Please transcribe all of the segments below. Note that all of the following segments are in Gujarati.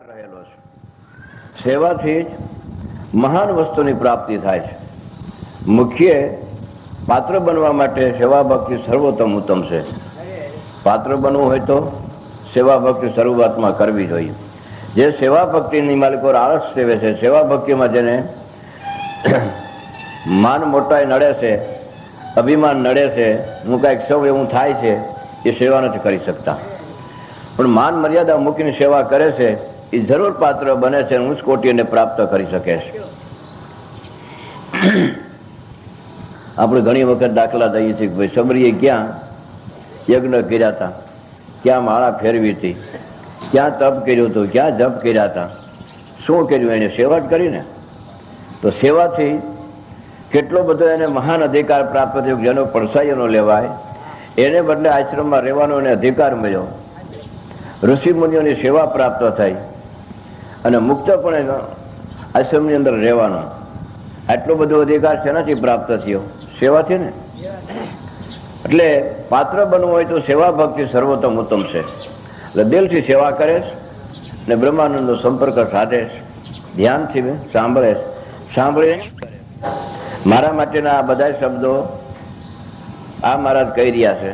રહેલો છે. સેવાથી જ મહાન વસ્તુની પ્રાપ્તિ થાય છે. મુખ્ય પાત્ર બનવા માટે સેવા ભક્તિ સર્વોત્તમ ઉત્તમ છે. પાત્ર બનવું હોય તો સેવા ભક્તિ શરૂઆતમાં કરવી જોઈએ. જે સેવા ભક્તિની માલિકો આળસ સેવે છે, સેવા ભક્તિમાં જેને માન મોટાઈ નડે છે, અભિમાન નડે છે, હું કાંઈક સૌ એવું થાય છે, એ સેવા નથી કરી શકતા. પણ માન મર્યાદા મૂકીને સેવા કરે છે એ જરૂર પાત્ર બને છે, ઉચ્ચ કોટીને પ્રાપ્ત કરી શકે છે. આપણે ઘણી વખત દાખલા દઈએ છીએ કે ભાઈ સબરીએ ક્યાં યજ્ઞ કર્યા હતા, ક્યાં માળા ફેરવી હતી, ક્યાં તપ કર્યું હતું, ક્યાં જપ કર્યા હતા, શું કર્યું? એને સેવા જ કરીને. તો સેવાથી કેટલો બધો એને મહાન અધિકાર પ્રાપ્ત થયો, જેનો પડસાયો ન લેવાય. એને બદલે આશ્રમમાં રહેવાનો એને અધિકાર મળ્યો, ઋષિ મુનિઓની સેવા પ્રાપ્ત થઈ અને મુક્તપણે આશ્રમની અંદર રહેવાનો. આટલો બધો અધિકાર શેનાથી પ્રાપ્ત થયો? સેવાથી ને. એટલે પાત્ર બનવું હોય તો સેવા ભક્તિ સર્વોત્તમ ઉત્તમ છે. એટલે દિલથી સેવા કરે છે ને બ્રહ્માનંદનો સંપર્ક સાધે છે, ધ્યાનથી સાંભળે છે. સાંભળીને મારા માટેના આ બધા શબ્દો આ મહારાજ કહી રહ્યા છે,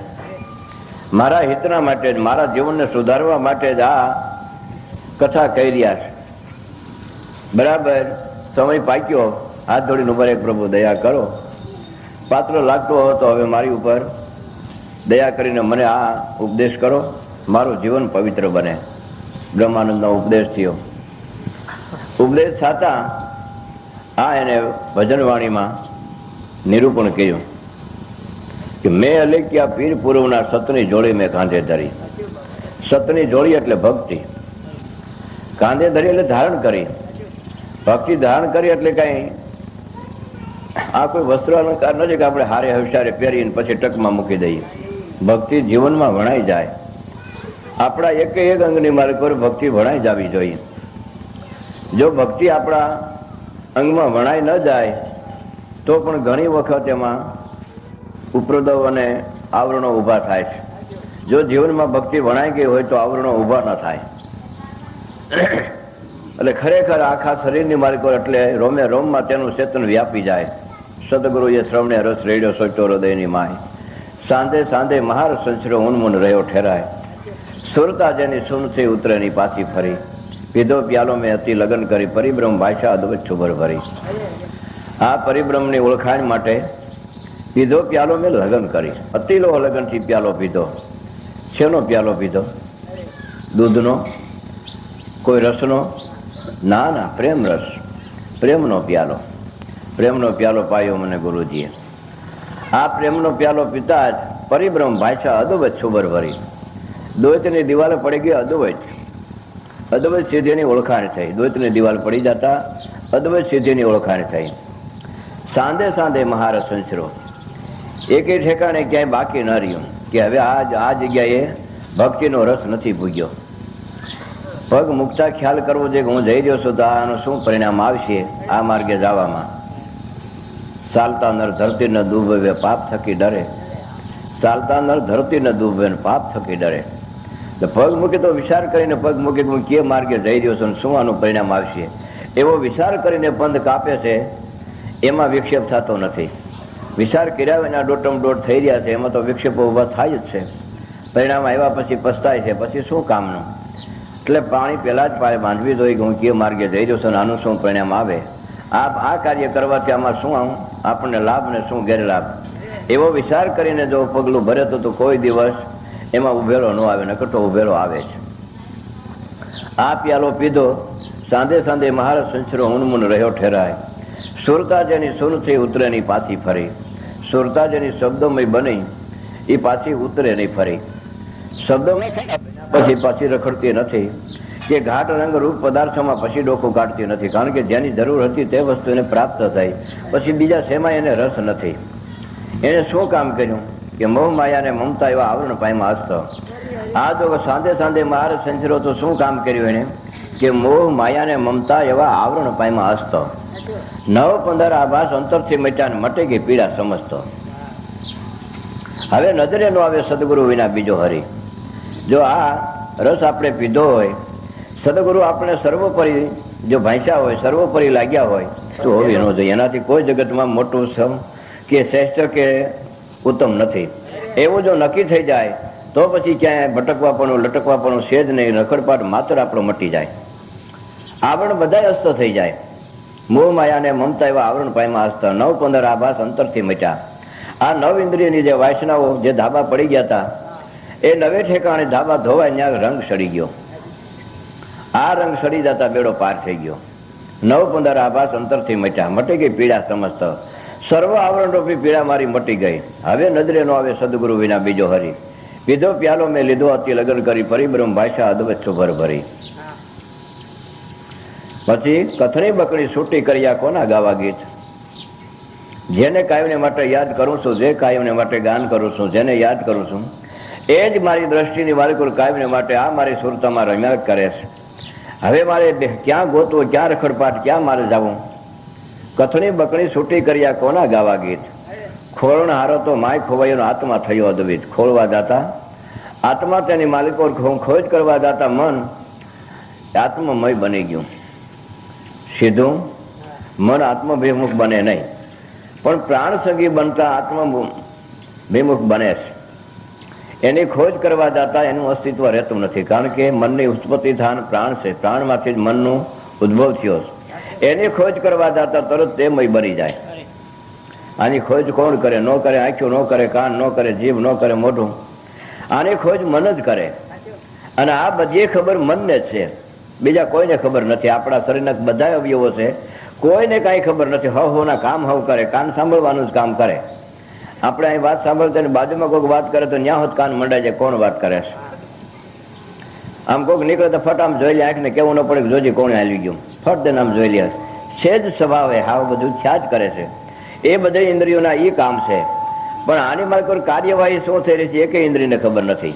મારા હિતના માટે જ, મારા જીવનને સુધારવા માટે જ આ કથા કહી રહ્યા છે. બરાબર સમય પાક્યો, હાથ જોડીને ઉભા એક પ્રભુ દયા કરો. પાત્ર લાગતો હતો, હવે મારી ઉપર દયા કરીને મને આ ઉપદેશ કરો, મારું જીવન પવિત્ર બને. બ્રહ્માનંદનો ઉપદેશ થયો. ઉપદેશ થતા આ એને ભજનવાણીમાં નિરૂપણ કર્યું કે મેં અલેખ્યા પીર પૂર્વના સતની જોડી મેં કાંધે ધરી. સતની જોડી એટલે ભક્તિ. કાંધે ધરી એટલે ધારણ કરી. ભક્તિ ધારણ કરી એટલે કઈ આ કોઈ વસ્ત્ર અલંકાર નથી કે આપણે હારે હવિસારે પહેરીને પછી ટકમાં મૂકી દઈએ. ભક્તિ જીવનમાં વણાઈ જાય. આપણા એક એક અંગની માર્ગ પર ભક્તિ વણાઈ જવી જોઈએ. જો ભક્તિ આપણા અંગમાં વણાઈ ન જાય તો પણ ઘણી વખત એમાં ઉપદ્રવ અને આવરણો ઊભા થાય છે. જો જીવનમાં ભક્તિ વણાઈ ગઈ હોય તો આવરણો ઊભા ન થાય. એટલે ખરેખર આખા શરીરની માલિકો એટલે રોમે રોમમાં તેનું ચેતન વ્યાપી જાય. સદગુરુએ શ્રવણે રસ રેડ્યો સોચો હૃદયની માય. સાંધે સાંધે મહાર સંસરો ઉન્મુન રહ્યો ઠેરાય. સુરતા જેની સુનથી ઉતરેની પાછી ફરી. પીધો પ્યાલો મેં અતિ લગન કરી, પરિબ્રહ્મ ભાષા અદવત છુબર ભરી. આ પરિબ્રહ્મની ઓળખાણ માટે પીધો પ્યાલો મેં લગન કરી. અતિલો લગનથી પ્યાલો પીધો. શેનો પ્યાલો પીધો? દૂધનો? કોઈ રસનો? ના ના, પ્રેમ રસ, પ્રેમનો પ્યાલો. પ્રેમનો પ્યાલો પાયો મને ગુરુજીએ. આ પ્રેમનો પ્યાલો પીતા જ પરિબ્રહ્મ ભાષા અદવત છુબર ભરી. દ્વૈતની દિવાલે પડી ગઈ અદ્વૈત. અદ્વૈત સિદ્ધિની ઓળખાણ થઈ. દ્વૈતની દિવાલ પડી જતા અદ્વૈત સિદ્ધિની ઓળખાણ થઈ. સાંધે સાંધે મહારસ સંસરો. એકે ઠેકાણે ક્યાંય બાકી ન રહ્યું કે હવે આ જગ્યાએ ભક્તિનો રસ નથી ભૂગ્યો. પગ મુકતા ખ્યાલ કરવો છે કે હું જઈ રહ્યો છું તો આનું શું પરિણામ આવશે આ માર્ગે જવામાં. ચાલતા નર ધરતી ન ડૂબે પાપ થકી ડરે. ચાલતા નર ધરતી ન ડૂબે પાપ થકી ડરે. પગ મૂકે તો વિચાર કરીને પગ મૂકે હું કે માર્ગે જઈ રહ્યો છું શું આનું પરિણામ આવશે એવો વિચાર કરીને પંથ કાપે છે. એમાં વિક્ષેપ થતો નથી. વિચાર કર્યા વિના દોટમ દોટ થઈ રહ્યા છે, એમાં તો વિક્ષેપો ઉભા થાય જ છે. પરિણામ આવ્યા પછી પસ્તાય છે, પછી શું કામનું? એટલે પાણી પહેલા જ પાય બાંધવી જોઈએ કે હું કે માર્ગે જઈ રહ્યો છું આનું શું પરિણામ આવે. આ કાર્ય કરવાથી આમાં શું આપણને લાભ ને શું ગેરલાભ, એવો વિચાર કરીને જો પગલું ભરે તો કોઈ દિવસ એમાં ઉભેલો ન આવે, નકર તો ઉભેલો આવે છે. આ પ્યાલો પીધો. સાંધે સાંધે મહારાજ સંસરો ઉન્મુન રહ્યો ઠેરાય. સુરતા જેની સુનથી ઉતરેની પાછી ફરી. સુરતા જેની શબ્દોમય બની એ પાછી ઉતરે નહીં ફરી. શબ્દોમય પછી પાછી રખડતી નથી કે ઘાટ રંગ રૂપ પદાર્થોમાં પછી ડોકું કાઢતી નથી. કારણ કે જેની જરૂર હતી તે વસ્તુ એને પ્રાપ્ત થઈ, પછી બીજા શેમાં એને રસ નથી. એને શું કામ કર્યું કે મોહ માયાને મમતા એવા આવરણ પાયમાં હસ્તો. આ જો સાંધે સાંધે મહારાજ સંચરો તો શું કામ કર્યું એને કે મોહ માયાને મમતા એવા આવરણ પાયમાં હસ્તો. 9-15 આભાસ અંતરથી મટ્યા મટે ગઈ પીડા સમજતો. હવે નજરે નો આવે સદગુરુ વિના બીજો હરી. જો આ રસ આપણે પીધો હોય સદગુરુ આપણે સર્વોપરી જો ભાંસ્યા હોય, સર્વોપરી લાગ્યા હોય તો હોવી ન જોઈએ. એનાથી કોઈ જગતમાં મોટું કે શ્રેષ્ઠ કે ઉત્તમ નથી. એવું જો નક્કી થઈ જાય તો પછી ક્યાંય ભટકવાપણું લટકવાપણું છે જ નહીં. રખડપાટ માત્ર આપણો મટી જાય. આવરણ બધા અસ્ત થઈ જાય. મોહ માયા ને મમતા એવા આવરણ પાયમાં હસ્ત 9-15 આભાસ અંતરથી મટ્યા. આ 9 ઇન્દ્રિયની જે વાસનાઓ જે ધાબા પડી ગયા હતા એ નવે ઠેકાણે ધાબા ધોવાય ત્યાં રંગ સડી ગયો. આ રંગ સડી જતા બેડો પાર થઈ ગયો. 9-15 આભાસ અંતરથી મટ્યા. મટી ગઈ પીડા સમસ્ત. સર્વ આવરણ રૂપી પીડા મારી મટી ગઈ. હવે નજરે નો આવે સદગુરુ વિના બીજો હરી. પીધો પ્યાલો મેં લીધો અતિ લગન કરી, ફરી બ્રહ્મ ભાષા અદવત ભર ભરી. પછી કથણી બકણી છૂટી કર્યા કોના ગાવા ગીત. જેને કાયમને માટે યાદ કરું છું, જે કાયમને માટે ગાન કરું છું, જેને યાદ કરું છું એ જ મારી દ્રષ્ટિની માલિકુર કાયમને માટે આ મારી સુરતામાં રમ્યા કરે છે. હવે મારે ક્યાં ગોતવું, ક્યાં રખડપાટ, ક્યાં મારે જવું. કથણી બકણી છૂટી કર્યા કોના ગાવા ગીત. ખોળણ હારો તો માય ખોવાયો આત્મા થયો અદ્વિત. ખોળવા દાતા આત્મા તેની માલિકો ખોજ કરવા દાતા મન આત્મમય બની ગયું. સીધું મન આત્મભિમુખ બને નહીં, પણ પ્રાણ સંગી બનતા આત્મભિમુખ બને છે. એની ખોજ કરવા દાતા એનું અસ્તિત્વ રહેતું નથી. કારણ કે મનની ઉત્પત્તિ થાન પ્રાણ છે. પ્રાણમાંથી જ મનનું ઉદ્ભવ થયો છે. એની ખોજ કરવા દાતા તરત તે મય બની જાય. આની ખોજ કોણ કરે? ન કરે આંખ્યું, ન કરે કાન, ન કરે જીભ, ન કરે મોઢું. આની ખોજ મન જ કરે. અને આ બધી ખબર મનને જ છે, બીજા કોઈને ખબર નથી. આપણા શરીરના બધા અવયવો છે, કોઈને કાંઈ ખબર નથી. હવના કામ હવ કરે. કાન સાંભળવાનું જ કામ કરે. આપણે અહીં વાત સાંભળતા ને બાજુમાં કોઈક વાત કરે તો ન્યા હોત કાન મંડાય જાય કોણ વાત કરે છે. આમ કોઈક નીકળે તો ફટ આમ જોઈ લે, આંખને કેવું ન પડે જોજી કોણે હાલી ગયું, ફટ દે આમ જોઈ લે. છે જ સ્વભાવે હાવ બધું થયા જ કરે છે. એ બધા ઇન્દ્રિયોના એ કામ છે. પણ આની મારે કોઈ કાર્યવાહી શું થઈ રહી છે એ કઈ ઇન્દ્રિયને ખબર નથી.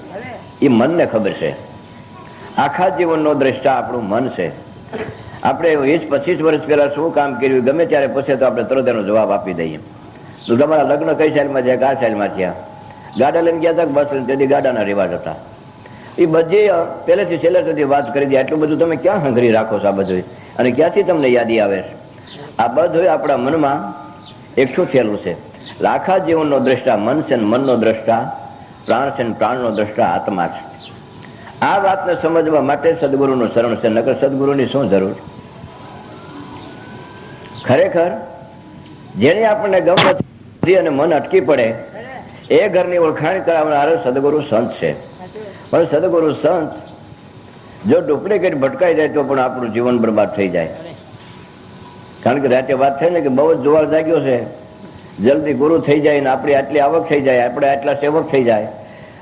એ મનને ખબર છે. આખા જીવનનો દ્રષ્ટા આપણું મન છે. આપણે 20-25 વર્ષ પહેલા શું કામ કર્યું ગમે ત્યારે પૂછે તો આપણે તરત એનો જવાબ આપી દઈએ. તો તમારા લગ્ન કઈ સાલમાં છે, કયા સાલમાં થયા, ગાડા લઈને ગયા હતા બસ લઈને, તેથી ગાડાના રિવાજ હતા. એ બધી પહેલેથી છેલ્લે સુધી વાત કરી દે. આટલું બધું તમે ક્યાં હંગરી રાખો છો આ બધું, અને ક્યાંથી તમને યાદી આવે છે? આ બધું આપણા મનમાં એકઠું થયેલું છે. આખા જીવનનો દ્રષ્ટા મન છે, મનનો દ્રષ્ટા પ્રાણ છે, પ્રાણનો દ્રષ્ટા આત્મા છે. આ વાતને સમજવા માટે સદગુરુનું શરણ છે. નકર સદગુરુની શું જરૂર? ખરેખર જેને આપણને ગમ નથી અને મન અટકી પડે એ ઘરની ઓળખાણ કરાવનાર સદગુરુ સંત છે. પણ સદગુરુ સંત જો ડુપ્લિકેટ ભટકાઈ જાય તો પણ આપણું જીવન બરબાદ થઈ જાય. કારણ કે રાતે વાત થાય ને કે બહુ જ જોવાર જાગ્યો છે, જલ્દી ગુરુ થઈ જાય ને આપણી આટલી આવક થઈ જાય, આપણે આટલા સેવક થઈ જાય,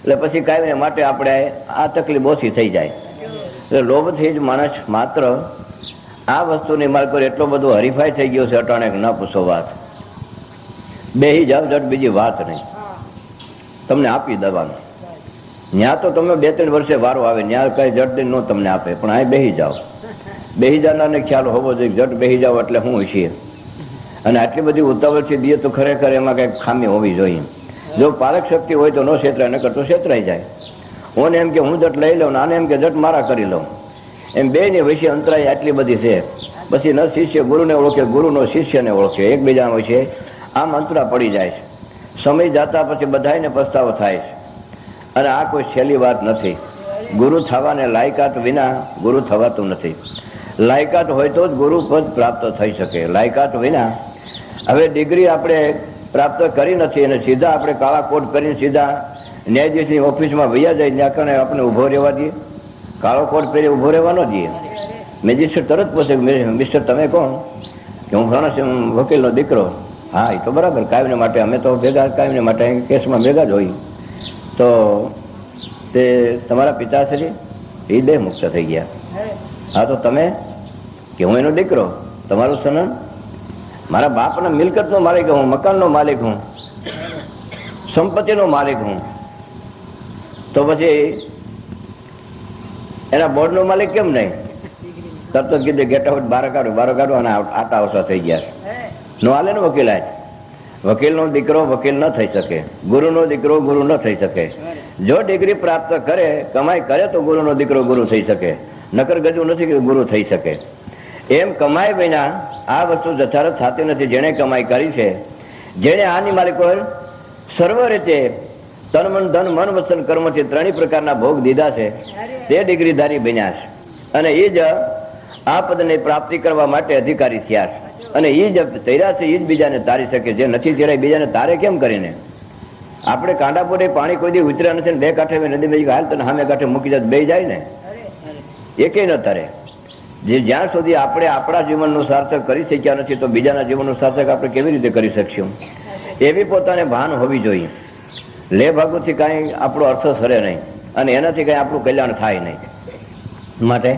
એટલે પછી કાયમને માટે આપણે આ તકલીફ ઓછી થઈ જાય. એટલે લોભથી જ માણસ માત્ર આ વસ્તુની માર્ગ પર એટલો બધો હરીફાઈ થઈ ગયો છે અટાણે ન પૂછો વાત. બેહી જાવ જટ, બીજી વાત નહીં. તમને આપી દેવાનું. ત્યાં તો તમે 2-3 વર્ષે વારો આવે, ત્યાં કઈ જટ દિન ન તમને આપે, પણ અહીં બેહી જાઓ. બેહી જનારને ખ્યાલ હોવો જોઈએ જટ બેહી જાવ એટલે હું છીએ. અને આટલી બધી ઉતાવળથી દઈએ તો ખરેખર એમાં કંઈક ખામી હોવી જોઈએ. જો પાલક શક્તિ હોય તો ન છેતરાય, ન કરતો છેતરાઈ જાય. હું એમ કે હું જટ લઈ લઉં, આને એમ કે જટ મારા કરી લઉં, એમ બેની વચ્ચે અંતરાય આટલી બધી છે. પછી ન શિષ્ય ગુરુને ઓળખે, ગુરુનો શિષ્યને ઓળખે, એકબીજા વચ્ચે આમ અંતરા પડી જાય છે. સમય જતા પછી બધાને પસ્તાવો થાય છે. અને આ કોઈ છેલ્લી વાત નથી. ગુરુ થવાને લાયકાત વિના ગુરુ થવાતું નથી. લાયકાત હોય તો જ ગુરુ પદ પ્રાપ્ત થઈ શકે. લાયકાત વિના હવે ડિગ્રી આપણે પ્રાપ્ત કરી નથી અને સીધા આપણે કાળા કોટ કરીને સીધા ન્યાયાધીશની ઓફિસમાં વૈયા જાય, ત્યાં કણે આપણે ઊભો રહેવા દઈએ? કાળો કોટ પહેરી ઊભો રહેવા ન દઈએ. મેજિસ્ટ્રેટ તરત પૂછે, મિસ્ટર તમે કોણ? કે હું ઘણા વકીલનો દીકરો. હા એ તો બરાબર, કાયમને માટે અમે તો ભેગા, કાયમને માટે કેસમાં ભેગા જ હોય. તો તે તમારા પિતાશ્રી એ દેહ મુક્ત થઈ ગયા. હા તો તમે? કે હું એનો દીકરો. તમારું સનન? મારા બાપના મિલકતનો માલિક હું, મકાનનો માલિક હું, સંપત્તિનો માલિક હું. તો પછી એના બોર્ડનો માલિક કેમ નહીં? તરત જ કીધું ગેટ આઉટ, બહાર કાઢો અને આટા આવતા થઈ ગયા. નો હાલે ને વકીલાત. વકીલનો દીકરો વકીલ ન થઈ શકે, ગુરુનો દીકરો ગુરુ ન થઈ શકે. જો ડિગ્રી પ્રાપ્ત કરે, કમાઈ કરે તો ગુરુનો દીકરો ગુરુ થઈ શકે. નકર ગજુ નથી કે ગુરુ થઈ શકે. એમ કમાઈ વિના આ વસ્તુ જથારત થતી નથી. જેણે કમાઈ કરી છે, જેણે આની માલિકો સર્વ રીતે તન મન ધન મન વચન કર્મથી ત્રણેય પ્રકારના ભોગ દીધા છે, તે ડિગ્રીધારી બન્યા છે. અને એ જ આ પદને પ્રાપ્તિ કરવા માટે અધિકારી થયા છે. અને એ જ તૈરા છે, એ જ બીજાને તારી શકે. જે નથી તેરાય બીજાને તારે કેમ કરીને? આપણે કાંડાપોટે પાણી કોઈ દી ઉતર્યા નથી, બે કાંઠે નદી હાલ તને સામે કાંઠે મૂકી જાય બે જાય ને, એકે ન તરે. જે જ્યાં સુધી આપણે આપણા જીવનનું સાર્થક કરી શક્યા નથી, તો બીજાના જીવનનું સાર્થક આપણે કેવી રીતે કરી શકશું? એવી પોતાને ભાન હોવી જોઈએ. લે ભાગુથી કાંઈ આપણો અર્થ સરે નહીં, અને એનાથી કાંઈ આપણું કલ્યાણ થાય નહીં. માટે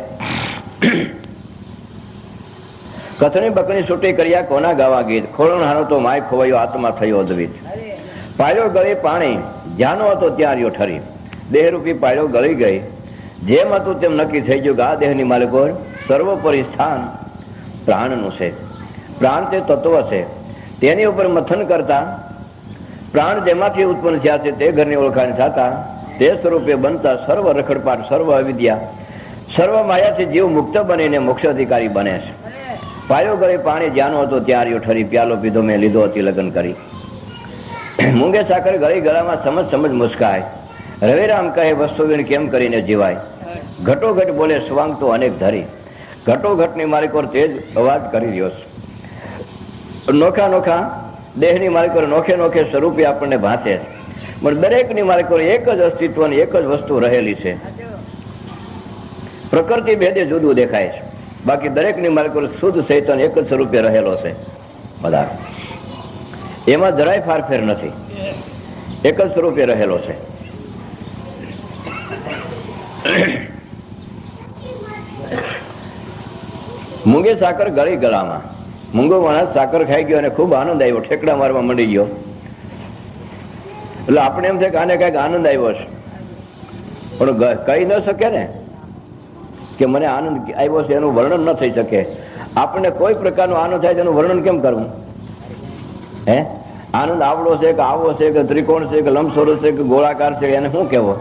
કથણી બકણી છૂટી કર્યા કોના ગાવા ગીત, ખોરણ હારો તો માય ખોવાયો આત્મા થયો અદ્વિત. પાળ્યો ગળી પાણી જ્યાંનો હતો ત્યાં રહ્યો ઠરી. દેહરૂપી પાળ્યો ગળી ગઈ, જેમ હતું તેમ નક્કી થઈ ગયું કે આ દેહની માલિકો સર્વોપરી સ્થાન પ્રાણનું છે. પ્રાણ તે તત્વ છે, તેની ઉપર મથન કરતા પ્રાણ જેમાંથી ઉત્પન્ન થયા છે તે ઘરની ઓળખાણ થતા તે સ્વરૂપે બનતા સર્વ રખડપાટ, સર્વ અવિદ્યા, સર્વ માયાથી જીવ મુક્ત બનીને મોક્ષ અધિકારી બને છે. પાયો ગળી પાણી જ્યાંનો હતો ત્યાં રહ્યો ઠરી. પ્યાલો પીધો મેં લીધો હતી લગ્ન કરી. મૂંગે સાકર ગળી ગળામાં સમજ સમજ મુસ્કાય. રવિરામ કહે વસ્તુ વીણ કેમ કરીને જીવાય. ઘટોઘટ બોલે સ્વાંગ તો અનેક ધરી. ઘટોઘટની માલિકો તે જ અવાજ કરી રહ્યો છે. નોખા નોખા દેહની માલિકો નોખે નોખે સ્વરૂપે આપણને ભાંસે. પણ દરેકની માલિકો એક જ અસ્તિત્વની એક જ વસ્તુ રહેલી છે. પ્રકૃતિ ભેદે જુદું દેખાય છે, બાકી દરેકની માલિકો શુદ્ધ ચૈતન્ય એક જ સ્વરૂપે રહેલો છે. બધા એમાં જરાય ફારફેર નથી, એક જ સ્વરૂપે રહેલો છે. મૂંગે સાકર ગળી ગળામાં. મૂંગો માણસ સાકર ખાઈ ગયો અને ખૂબ આનંદ આવ્યો, ઠેકડા મારવા માંડી ગયો. એટલે આપણે એમ થાય કે આને કઈક આનંદ આવ્યો છે, પણ કહી ન શકે ને કે મને આનંદ આવ્યો છે. એનું વર્ણન ન થઈ શકે. આપણને કોઈ પ્રકારનો આનંદ થાય તેનું વર્ણન કેમ કરવું? હે, આનંદ આવડો છે કે આવો છે કે ત્રિકોણ છે કે લંબચોરસ છે કે ગોળાકાર છે, એને શું કહેવો?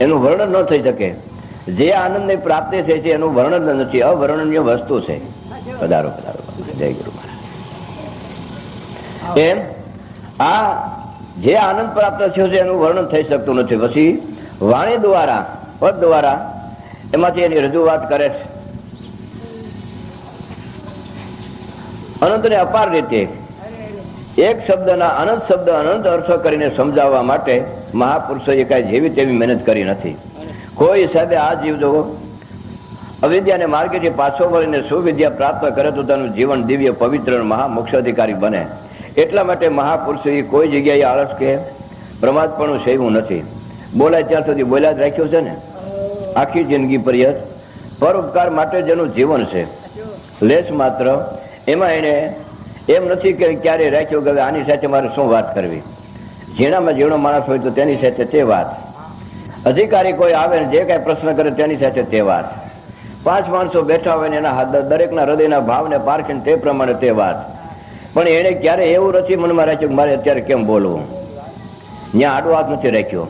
એનું વર્ણન ન થઈ શકે. જે આનંદની પ્રાપ્તિ થઈ છે એનું વર્ણન નથી, અવર્ણનીય વસ્તુ છે. પધારો પધારો, જય ગુરુ મહારાજ. એમ આ જે આનંદ પ્રાપ્ત થયો છે એનું વર્ણન થઈ શકતું નથી. પછી વાણી દ્વારા, પદ દ્વારા એમાંથી એની રજૂઆત કરે છે. અનંતને અપાર રીતે એક શબ્દના અનંત શબ્દ અનંત અર્થ કરીને સમજાવવા માટે મહાપુરુષોએ કાંઈ જેવી તેવી મહેનત કરી નથી. કોઈ હિસાબે આ જીવ જો અવિદ્યાને માર્ગેથી પાછો વળીને સુવિદ્યા પ્રાપ્ત કરે તો તેનું જીવન દિવ્ય પવિત્ર મહામોક્ષ અધિકારી બને. એટલા માટે મહાપુરુષોએ કોઈ જગ્યાએ આળસ કે પ્રમાદપણું સેવું નથી. બોલાય ત્યાં સુધી બોલ્યા જ રાખ્યો છે ને. આખી જિંદગી પર્યત પરોપકાર માટે જેનું જીવન છે, લેશ માત્ર એમાં એને એમ નથી કે ક્યારે રાખ્યો કે આની સાથે મારે શું વાત કરવી. ઝીણામાં ઝીણો માણસ હોય તો તેની સાથે તે વાત, અધિકારી કોઈ આવે ને જે કાંઈ પ્રશ્ન કરે તેની સાથે તે વાત, 5 માણસો બેઠા હોય ને એના દરેકના હૃદયના ભાવને પારખીને તે પ્રમાણે તે વાત. પણ એને ક્યારે એવું નથી મનમાં રાખ્યું કે મારે અત્યારે કેમ બોલવું. ત્યાં આડો હાથ નથી રાખ્યો.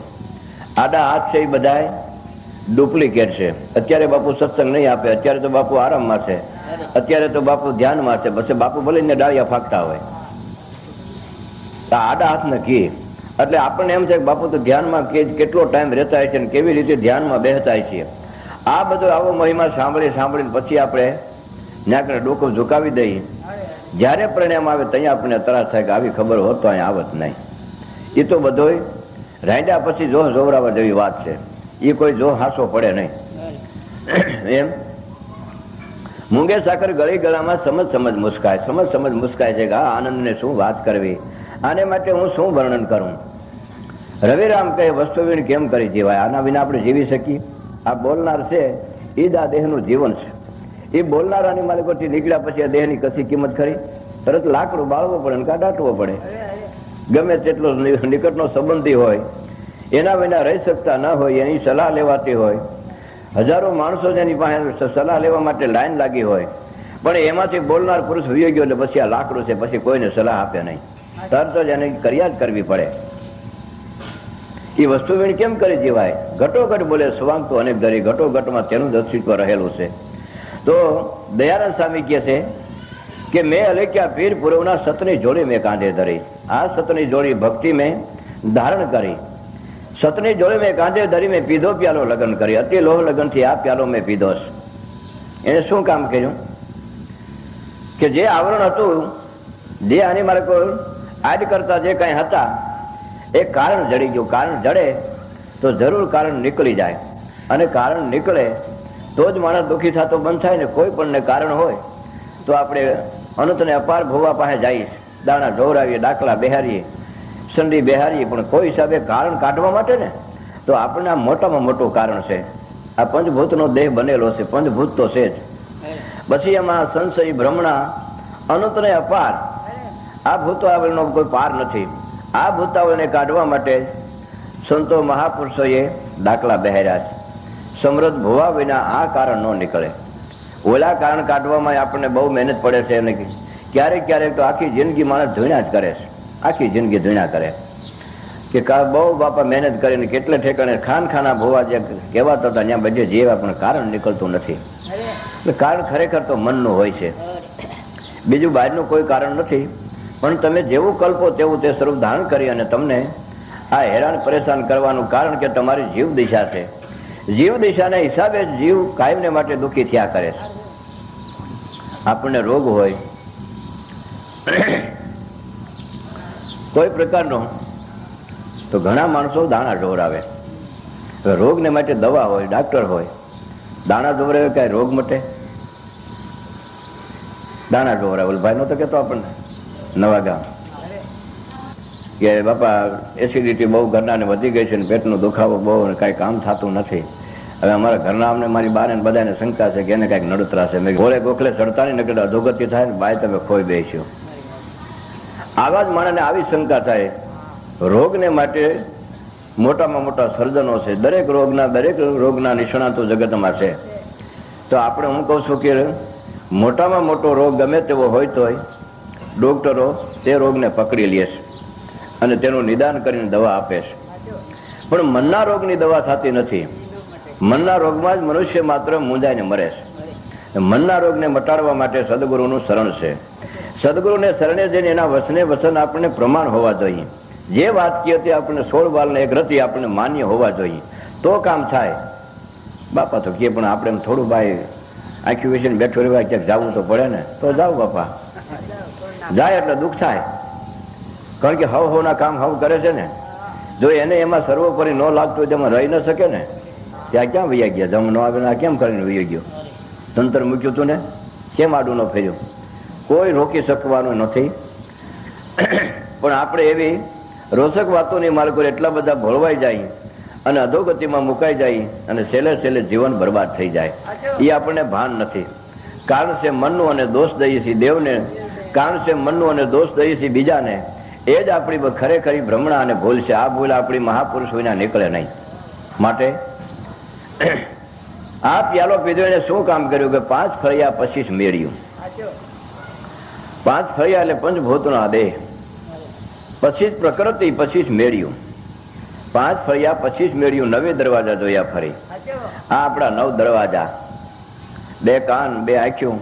આડા હાથ છે એ બધા ડુપ્લિકેટ છે. અત્યારે બાપુ સત્સંગ નહીં આપે, અત્યારે તો બાપુ આરામમાં છે, અત્યારે તો બાપુ ધ્યાનમાં છે, પછી બાપુ ભલે ને ડાળિયા ફાંકતા હોય. આડા હાથ ને કી એટલે આપણને એમ છે કે બાપુ તો ધ્યાનમાં કેટલો ટાઈમ રહેતા છે ને કેવી રીતે ધ્યાનમાં બેસતા છે. આ બધો આવો મહિમા સાંભળીને પછી આપણે ત્યાં ડોકું ઝુકાવી દઈએ. જ્યારે પરિણામ આવે ત્યાં આપણને તરાસ થાય કે આવી ખબર હોત તો અહીંયા આવત નહીં. એ તો બધો રાંડ્યા પછી જો જોવરાવા જેવી વાત છે. એ કોઈ જો હાસો પડે નહીં. એમ મૂંગે સાકર ગળી ગળામાં સમજ મુસ્કાય છે કે આ આનંદને શું વાત કરવી, આને માટે હું શું વર્ણન કરું. રવિરામ કહે વસ્તુ વીણ કેમ કરી જીવાય. આના વિના આપણે જીવી શકીએ? આ બોલનાર છે એ જ આ દેહનું જીવન છે. એ બોલનારાની માલિકોથી નીકળ્યા પછી આ દેહની કશી કિંમત ખરી? તરત લાકડું બાળવો પડે ને દાટવો પડે. ગમે તેટલો નિકટનો સંબંધી હોય એના વિના રહી શકતા ન હોય, એની સલાહ લેવાતી હોય, હજારો માણસો જેની પાસે સલાહ લેવા માટે લાઈન લાગી હોય, પણ એમાંથી બોલનાર પુરુષ હોઈ ગયો એટલે પછી આ લાકડું છે, પછી કોઈને સલાહ આપે નહીં. તરત જ એને કર્યા જ કરવી પડે. એ વસ્તુ વીણ કેમ કરી જીવાય? ઘટોઘટ બોલે સ્વાંગ તો અનેક ધરી, ઘટોઘટમાં તેનું જ અસ્તિત્વ રહેલું છે. તો દયાનંદ સ્વામી કહે છે કે મેં અલેખ્યા પીર પૂરવના સતની જોડી મેં કાંધે ધરી. આ સતની જોડી ભક્તિ મેં ધારણ કરી. સતની જોડી મેં કાંધે ધરી, મેં પીધો પ્યાલો લગ્ન કરી. અતિ લોહ લગ્નથી આ પ્યાલો મેં પીધો. એને શું કામ કર્યું કે જે આવરણ હતું, જે આની મારે કોઈ આડ કરતા જે કઈ હતા એ કારણ જડી ગયું. કારણ જડે તો જરૂર કારણ નીકળી જાય, અને કારણ નીકળે તો જ માણસ દુઃખી થતો બંધ થાય ને. કોઈ પણ ને કારણ હોય તો આપણે અનંતને અપાર ભોવા પાસે જઈએ, દાણા ઢોરાવીએ, ડાકલા બેહારીએ, સંડી બેહારીએ, પણ કોઈ હિસાબે કારણ કાઢવા માટે ને તો આપણને આ મોટામાં મોટું કારણ છે. આ પંચભૂતનો દેહ બનેલો છે, પંચભૂત તો છે જ. પછી એમાં સંશય ભ્રમણા અનંતને અપાર, આ ભૂતાવળનો કોઈ પાર નથી. આ ભૂતાવળને કાઢવા માટે સંતો મહાપુરુષોએ દાખલા બેહાર્યા છે. સમૃદ્ધ ભોવા વિના આ કારણ ન નીકળે. ઓલા કારણ કાઢવામાં આપણને બહુ મહેનત પડે છે. એને ક્યારેક ક્યારેક તો આખી જિંદગી માણસ ધૂણ્યા જ કરે છે. આખી જિંદગી ધૂણ્યા કરે કે બહુ બાપા મહેનત કરીને કેટલે ઠેકાણે ખાના ભોવા જે કહેવાતા હતા ત્યાં બધે જેવા, પણ કારણ નીકળતું નથી. કારણ ખરેખર તો મનનું હોય છે, બીજું બહારનું કોઈ કારણ નથી. પણ તમે જેવું કલ્પો તેવું તે સ્વરૂપ ધારણ કરી અને તમને આ હેરાન પરેશાન કરવાનું કારણ કે તમારી જીવ દિશા છે. જીવ દિશાના હિસાબે જીવ કાયમને માટે દુઃખી થયા કરે છે. આપણને રોગ હોય કોઈ પ્રકારનો તો ઘણા માણસો દાણા ઢોરાવે. રોગને માટે દવા હોય, ડાક્ટર હોય, દાણા ઢોરાવે કઈ રોગ મટે? દાણા ઢોરાવે. ભાઈ નો તો કેતો આપણને નવા ગામ કે બાપા એસિડિટી બહુ ઘરનાને વધી ગઈ છે ને પેટનો દુખાવો બહુ, કઈ કામ થતું નથી. હવે અમારા ઘરના અમને મારી બાર ને બધાને શંકા છે કે એને કઈક નડતરા છે. મેં ઘોડે ગોખલે ચડતા નહીં નકર અધોગતિ થાય ને બાય તમે ખોઈ બેસ્યો. આવા જ માણસને આવી શંકા થાય. રોગને માટે મોટામાં મોટા સર્જનો છે. દરેક રોગના નિષ્ણાતો જગતમાં છે. તો આપણે હું કહું છું કે મોટામાં મોટો રોગ ગમે તેવો હોય તોય ડોક્ટરો તે રોગને પકડી લે છે અને તેનું નિદાન કરીને દવા આપે છે. પણ મનના રોગની દવા થતી નથી. મનના રોગમાં જ મનુષ્ય માત્ર મૂંઝાઈને મરે છે. મનના રોગને મટાડવા માટે સદગુરુનું શરણ છે. સદગુરુને શરણે જઈને એના વચન આપણને પ્રમાણ હોવા જોઈએ. જે વાત કહી હતી આપણને 16 બાલને એક રતી આપણને માન્ય હોવા જોઈએ તો કામ થાય. બાપા તો કે પણ આપણે થોડું ભાઈ આંખી વિશે બેઠો રહેવાય, ક્યાંક જવું તો પડે ને, તો જાવ બાપા. જાય એટલે દુઃખ થાય, કારણ કે હવના કામ હવ કરે છે ને. જો એને એમાં સર્વોપરી ન લાગતું હોય, એમાં રહી ન શકે ને, ત્યાં ક્યાં વૈયા ગયા? જમ ન આવે કેમ કરીને વૈયો ગયો? તંત્ર મૂક્યું હતું ને, કેમ આડું ન ફેર્યું? કોઈ રોકી શકવાનું નથી. પણ આપણે એવી રોષક વાતોની માર્ગો એટલા બધા ભોળવાઈ જાય અને અધોગતિમાં મુકાઈ જાય અને છેલ્લે જીવન બરબાદ થઈ જાય. એ આપણને ભાન નથી. કારણ છે મનનું અને દોષ દઈએ છીએ દેવને, કારણ છે મનનું અને દોષ દઈએ છીએ બીજાને. એ જ આપણી ખરેખરી ભ્રમણા અને ભૂલ છે. આ ભૂલ આપણી મહાપુરુષ વિના નીકળે નહીં. માટે આ પ્યાલો પીધો એને શું કામ કર્યું કે 5 ફળિયા પછી જ મેળ્યું. 5 ફળિયા એટલે પંચભૂતનો દેહ, પછી જ પ્રકૃતિ, પછી જ મેળ્યું. 5 ફળિયા પછી જ મેળ્યું. 9 દરવાજા જોયા ફરી. આ આપણા 9 દરવાજા, 2 કાન, 2 આંખ્યું,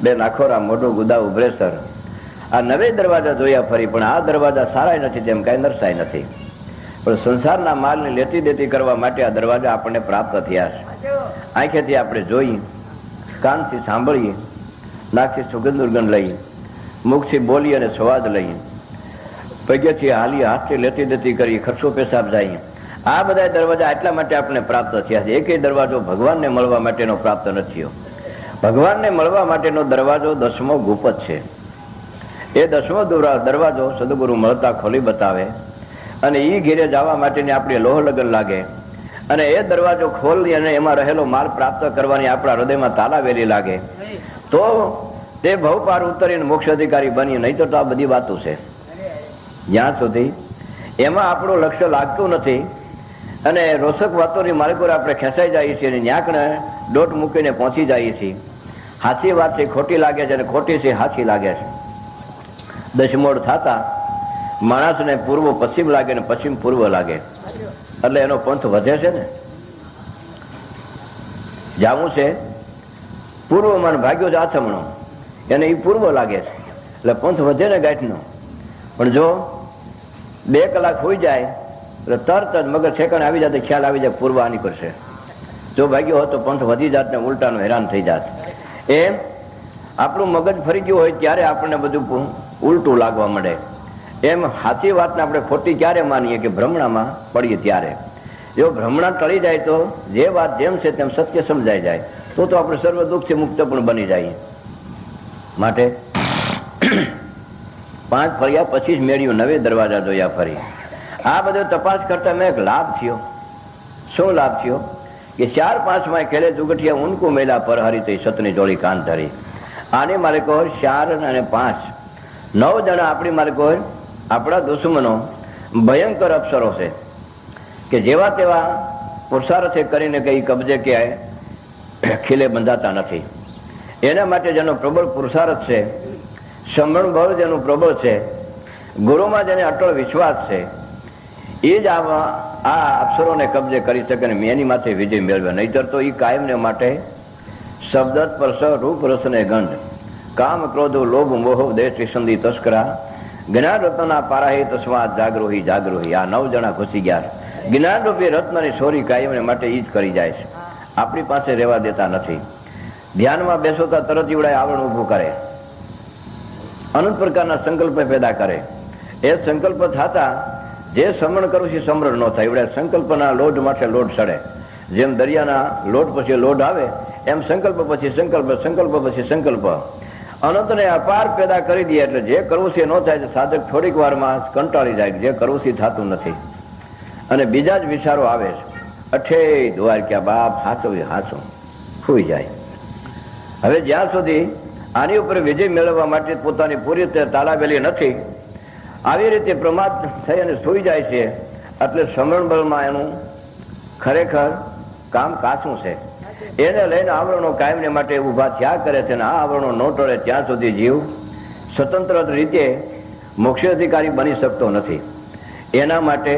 2 નાખોરા, મોઢું, ગુદા, ઉભરેસર. આ 9 દરવાજા જોયા ફરી. પણ આ દરવાજા સારાય નથી, તેમ કઈ નરસાય નથી. પણ સંસારના માલને લેતી દેતી કરવા માટે આ દરવાજા આપણને પ્રાપ્ત થયા છે. આંખેથી આપણે જોઈએ, કાનથી સાંભળીએ, નાકથી સુગંધ દુર્ગંધ લઈએ, મુખથી બોલીએ અને સ્વાદ લઈએ, પગેથી હાલીએ, હાથથી લેતી દેતી કરીએ, ખર્ચો પેશાબ જઈએ. આ બધા દરવાજા એટલા માટે આપણે પ્રાપ્ત થયા છે. એકેય દરવાજો ભગવાનને મળવા માટેનો પ્રાપ્ત નથી. ભગવાનને મળવા માટેનો દરવાજો 10મો ગુપ્ત છે. એ 10મો દરવાજો સદગુરુ મળતા ખોલી બતાવે અને એ ઘેરે જવા માટેની આપણી લોહ લગન લાગે અને એ દરવાજો ખોલી અને એમાં રહેલો માલ પ્રાપ્ત કરવાની આપણા હૃદયમાં તાલાવેલી લાગે તો તે ભવપાર ઉતરીને મોક્ષ અધિકારી બની. નહીં તો આ બધી વાતો છે. જ્યાં સુધી એમાં આપણું લક્ષ્ય લાગતું નથી અને રોષક વાતોની માર્ગ પર આપણે ખેંચાઈ જઈએ છીએ અને ન્યાકને દોટ મૂકીને પહોંચી જઈએ છીએ. હાચી વાત છે ખોટી લાગે છે અને ખોટી છે હાચી લાગે છે. દશમોડ થતા માણસને પૂર્વ પશ્ચિમ લાગે ને પશ્ચિમ પૂર્વ લાગે, એટલે એનો પંથ વધે છે ને. જાવું છે પૂર્વમાં ભાગ્યો છે આથમણો, એને એ પૂર્વ લાગે છે એટલે પંથ વધે ને ગાંઠનો. પણ જો 2 કલાક હોઈ જાય એટલે તરત જ મગર ઠેકાણે આવી જાય, ખ્યાલ આવી જાય પૂર્વ આની કરશે. જો ભાગ્યો હોત તો પંથ વધી જાત ને ઉલટાનું હેરાન થઈ જાત. એમ આપણું મગજ ફરી ગયું હોય ત્યારે આપણને બધું ઉલટું લાગવા મળે. એમ સાચી વાતને આપણે ખોટી ક્યારે માનીએ કે ભ્રમણામાં પડીએ ત્યારે. જો ભ્રમણા ટળી જાય તો જે વાત જેમ છે તેમ સત્ય સમજાઈ જાય તો આપણે સર્વ દુઃખથી મુક્ત પણ બની જાય. માટે 5 ફર્યા પછી જ મેળ્યું, નવે દરવાજા જોયા ફરી. આ બધો તપાસ કરતા મેં એક લાભ થયો. શું લાભ થયો? કે 4-5 માં ખેલે દુગઠિયા ઊનકુ મેલા પર હરી થઈ સતની જોડી કાન ધરી. આને મારે કહો 4 અને 5 9 જણા આપણી મારે કહો આપણા દુશ્મનો ભયંકર અફસરો છે કે જેવા તેવા પુરુષાર્થ કરીને કઈ કબજે કે ખીલે બંધાતા નથી. એના માટે જેનો પ્રબળ પુરુષાર્થ છે, સમરણ બળ જેનું પ્રબળ છે, ગુરુમાં જેને અટળ વિશ્વાસ છે, એ જ આ અફસરોને કબજે કરી શકે ને એની માથે વિજય મેળવે. નહીતર તો એ કાયમને માટે શબ્દ સ્પર્શ રૂપ રસ ને ગંધ કામ ક્રોધ લોભ મોહ દેશ સંધિ તસ્કરા જ્ઞાન રત્નના પારાહી તસ્માત જાગરોહી જાગરોહી. આ 9 જણા ઘૂસી ગયા. જ્ઞાન રૂપી રત્નની ચોરી કાયમને માટે એ જ કરી જાય છે, આપણી પાસે રહેવા દેતા નથી. ધ્યાનમાં બેસોતા તરત એવડાય આવરણ ઉભું કરે, અનંત પ્રકારના સંકલ્પ પેદા કરે. એ સંકલ્પ થતા જે સમરણ કરું છે સમરણ ન થાય. એવડે સંકલ્પના લોઢ માટે લોઢ ચડે. જેમ દરિયાના લોઢ પછી લોઢ આવે એમ સંકલ્પ પછી સંકલ્પ, સંકલ્પ પછી સંકલ્પ અનંતને અપાર પેદા કરી દે. એટલે જે કરવું છે ન થાય, સાધક થોડીક વારમાં કંટાળી જાય, જે કરવું છે થતું નથી અને બીજા જ વિચારો આવે છે. અઠે દ્વારકા બાપ હાચો હાચો સુઈ જાય. હવે જ્યાં સુધી આની ઉપર વિજય મેળવવા માટે પોતાની પૂરી રીતે તાલાવેલી નથી, આવી રીતે પ્રમાદ થઈ અને સુઈ જાય છે, એટલે સમરણ બળમાં એનું ખરેખર કામ કાચું છે. એને લઈને આવરણો કાયમને માટે ઉભા થયા કરે છે. આ આવરણો ન ટળે ત્યાં સુધી જીવ સ્વતંત્ર રીતે મોક્ષ અધિકારી બની શકતો નથી. એના માટે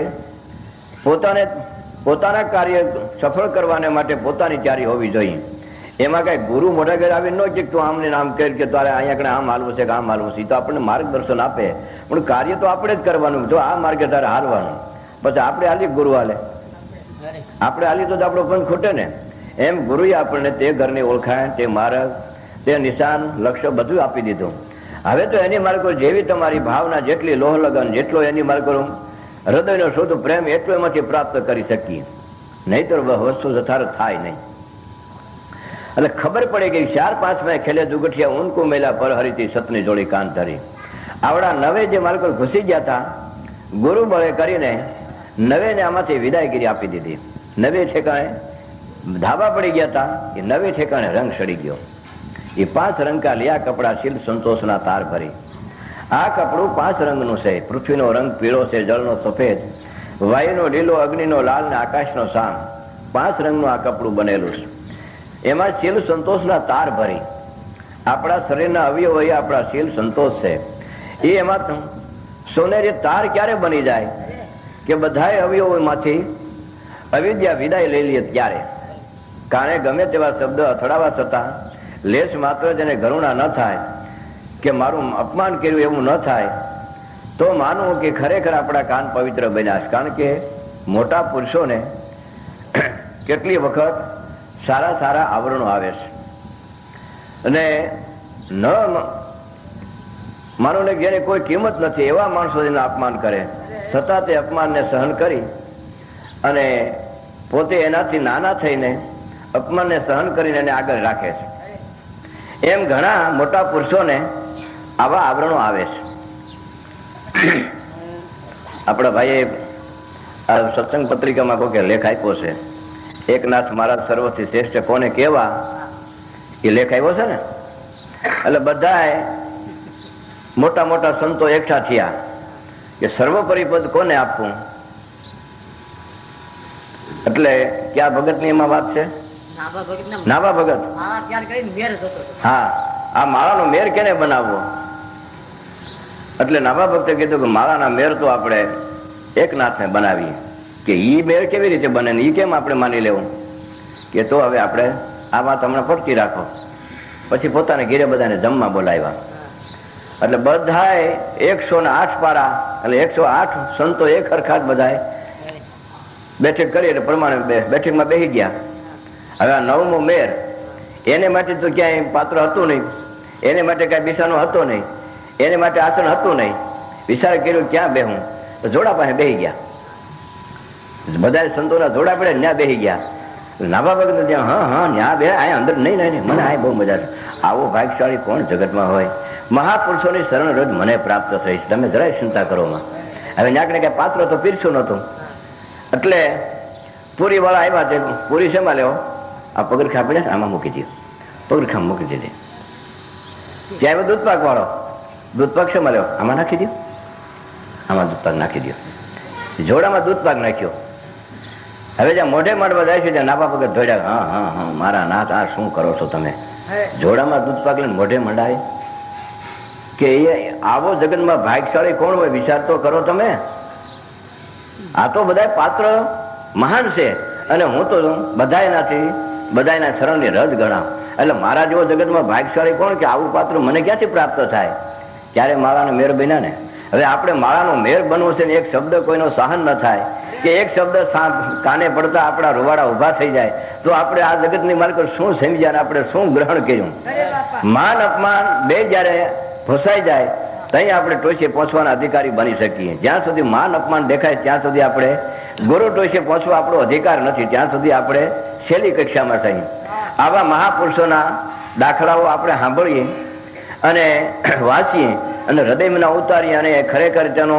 પોતાના કાર્ય સફળ કરવાને માટે પોતાની તૈયારી હોવી જોઈએ. એમાં કઈ ગુરુ મોઢા ઘરે આવી ન કે તું આમને આમ કહે કે તારે અહીંયા આમ હાલવું છે કે આમ હાલવું છે. તો આપણને માર્ગદર્શન આપે, પણ કાર્ય તો આપણે જ કરવાનું. જો આ માર્ગે તારે હાલવાનું, પછી આપણે હાલી ગુરુ હાલે, આપણે હાલી તો આપણો પણ ખૂટે ને. એમ ગુરુએ આપણને તે ઘરની ઓળખાણ, તે માર્ગ, તે નિશાન, લક્ષ્ય બધું આપી દીધું. હવે તો એની માર્ગ જેવી તમારી ભાવના, જેટલી લોહ લગન, જેટલો એની માર્ગ હૃદયનો શુદ્ધ પ્રેમ, એટલો એમાંથી પ્રાપ્ત કરી શકીએ. નહીતર વસ્તુ યથાર્થ થાય નહીં. એટલે ખબર પડે કે 4-5 માં ખેલે દુગઠિયા ઊનકુ મેલા પર હરીથી સતની જોડી કાન ધરી. આવડા 9 જે માર્ગ ઘૂસી ગયા હતા, ગુરુ બળે કરીને 9 ને આમાંથી વિદાયગીરી આપી દીધી. 9 ઠેકાણે ધાબા પડી ગયા હતા, એ 9 ઠેકાણે રંગ સડી ગયો. એ 5 રંગ કા લિયા કપડા શીલ સંતોષના તાર ભરી. આ કપડું 5 રંગનું છે. પૃથ્વીનો રંગ પીળો છે, જળનો સફેદ, વાયુનો લીલો, અગ્નિનો લાલ ને આકાશનો શામ. 5 રંગનું આ કપડું બનેલું છે. એમાં શીલ સંતોષના તાર ભરી. આપણા શરીરના અવયવો એ આપણા શીલ સંતોષ છે. એ એમાં સોનેરી તાર ક્યારે બની જાય કે બધા અવયવોમાંથી અવિદ્યા વિદાય લઈ લે ત્યારે. કારણે ગમે તેવા શબ્દ અથડાવા છતાં લેશ માત્ર જેને કરુણા ન થાય કે મારું અપમાન કર્યું એવું ન થાય તો માનવું કે ખરેખર આપણા કાન પવિત્ર બન્યા છે. કારણ કે મોટા પુરુષોને કેટલી વખત સારા આવરણો આવે છે અને ન માનો ને જેને કોઈ કિંમત નથી એવા માણસો એનું અપમાન કરે, છતાં તે અપમાનને સહન કરી અને પોતે એનાથી નાના થઈને અપમાનને સહન કરીને એને આગળ રાખે છે. એમ ઘણા મોટા પુરુષોને આવા આવરણો આવે છે. આપણા ભાઈએ સત્સંગ પત્રિકામાં કોઈ લેખ આપ્યો છે, એકનાથ મહારાજ સર્વથી શ્રેષ્ઠ કોને કેવા, એ લેખ આવ્યો છે ને. એટલે બધા મોટા મોટા સંતો એકઠા થયા કે સર્વોપરી પદ કોને આપવું. એટલે ક્યાં ભગત ની એમાં વાત છે? નાભા ભગત. હા, આ માળાનો મેર કેને બનાવવો? એટલે નાભા ભક્તે કીધું કે માળાના મેર તો આપણે એકનાથને બનાવીએ. કે ઈ મેર કેવી રીતે બને ને ઈ કેમ આપણે માની લેવું? કે તો હવે આપણે આ વાત હમણાં પડતી રાખો. પછી પોતાને ઘેરે બધાને જમવા બોલાવ્યા. એટલે બધાએ 108 પારા એટલે 108 સંતો એક હરખા જ બધાએ બેઠક કરી એટલે પ્રમાણે બેઠકમાં બેસી ગયા. હવે આ 9મો મેર એને માટે તો ક્યાંય પાત્ર હતું નહીં, એને માટે કઈ બિસાનો હતો નહીં, એને માટે આસન હતું નહીં. વિચાર કર્યો ક્યાં બેહું, તો જોડા પાસે બેસી ગયા. બધા સંતોના જોડા પડે ત્યાં બેસી ગયા. નાભા ભગત ત્યાં હા ત્યાં બે અહીંયા અંદર નહીં મને આ બહુ મજા છે. આવો ભાગ્યશાળી કોણ જગતમાં હોય? મહાપુરુષોની શરણ રોજ મને પ્રાપ્ત થઈ છે, તમે જરાય ચિંતા કરો માં. હવે ત્યાં કઈ પાત્ર તો પીરસ્યું નતું. એટલે પૂરી વાળા આવ્યા છે. પૂરી શેમાં લેવો? આ પગરખા પડ્યા છે આમાં મૂકી દો, પગરખા મૂકી દીધી. ત્યાં આવ્યો દૂધપાક વાળો. દૂધપાક શેમાં લેવો? આમાં નાખી દો, આમાં દૂધપાક નાખી દો. જોડામાં દૂધપાક નાખ્યો. હવે જ્યાં મોઢે માંડવા જાય છે ત્યાં નાભા પગત ધોડ્યા. હા મારા નાથ આ શું કરો છો તમે? જોડામાં દૂધપાક લઈને મોઢે મંડાય. કે એ આવો જગતમાં ભાગ્યશાળી કોણ હોય? વિચાર તો કરો તમે. આ તો બધા પાત્ર મહાન છે અને હું તો બધાના શરણની રદ ગણાવ. એટલે મારા જેવો જગતમાં ભાગ્યશાળી કોણ કે આવું પાત્ર મને ક્યાંથી પ્રાપ્ત થાય? ત્યારે માળાનો મેર બન્યા ને. હવે આપણે માળાનો મેર બનવું છે ને એક શબ્દ કોઈનો સહન ન થાય કે એક શબ્દ કાને પડતા આપણા રૂવાડા ઉભા થઈ જાય તો આપણે આ જગતની માલિક શું સમજ્યા, આપણે શું ગ્રહણ કર્યું? માન અપમાન બે જયારે ફસાઈ જાય ત્યાં આપણે ટોચે પહોંચવાના અધિકારી બની શકીએ. જ્યાં સુધી માન અપમાન દેખાય ત્યાં સુધી આપણે ગુરુ ટોચે પહોંચવા આપણો અધિકાર નથી. ત્યાં સુધી આપણે છેલ્લી કક્ષામાં થઈએ. આવા મહાપુરુષોના દાખલાઓ આપણે સાંભળીએ અને વાંચીએ અને હૃદયમાં ઉતારીએ અને ખરેખર તેનો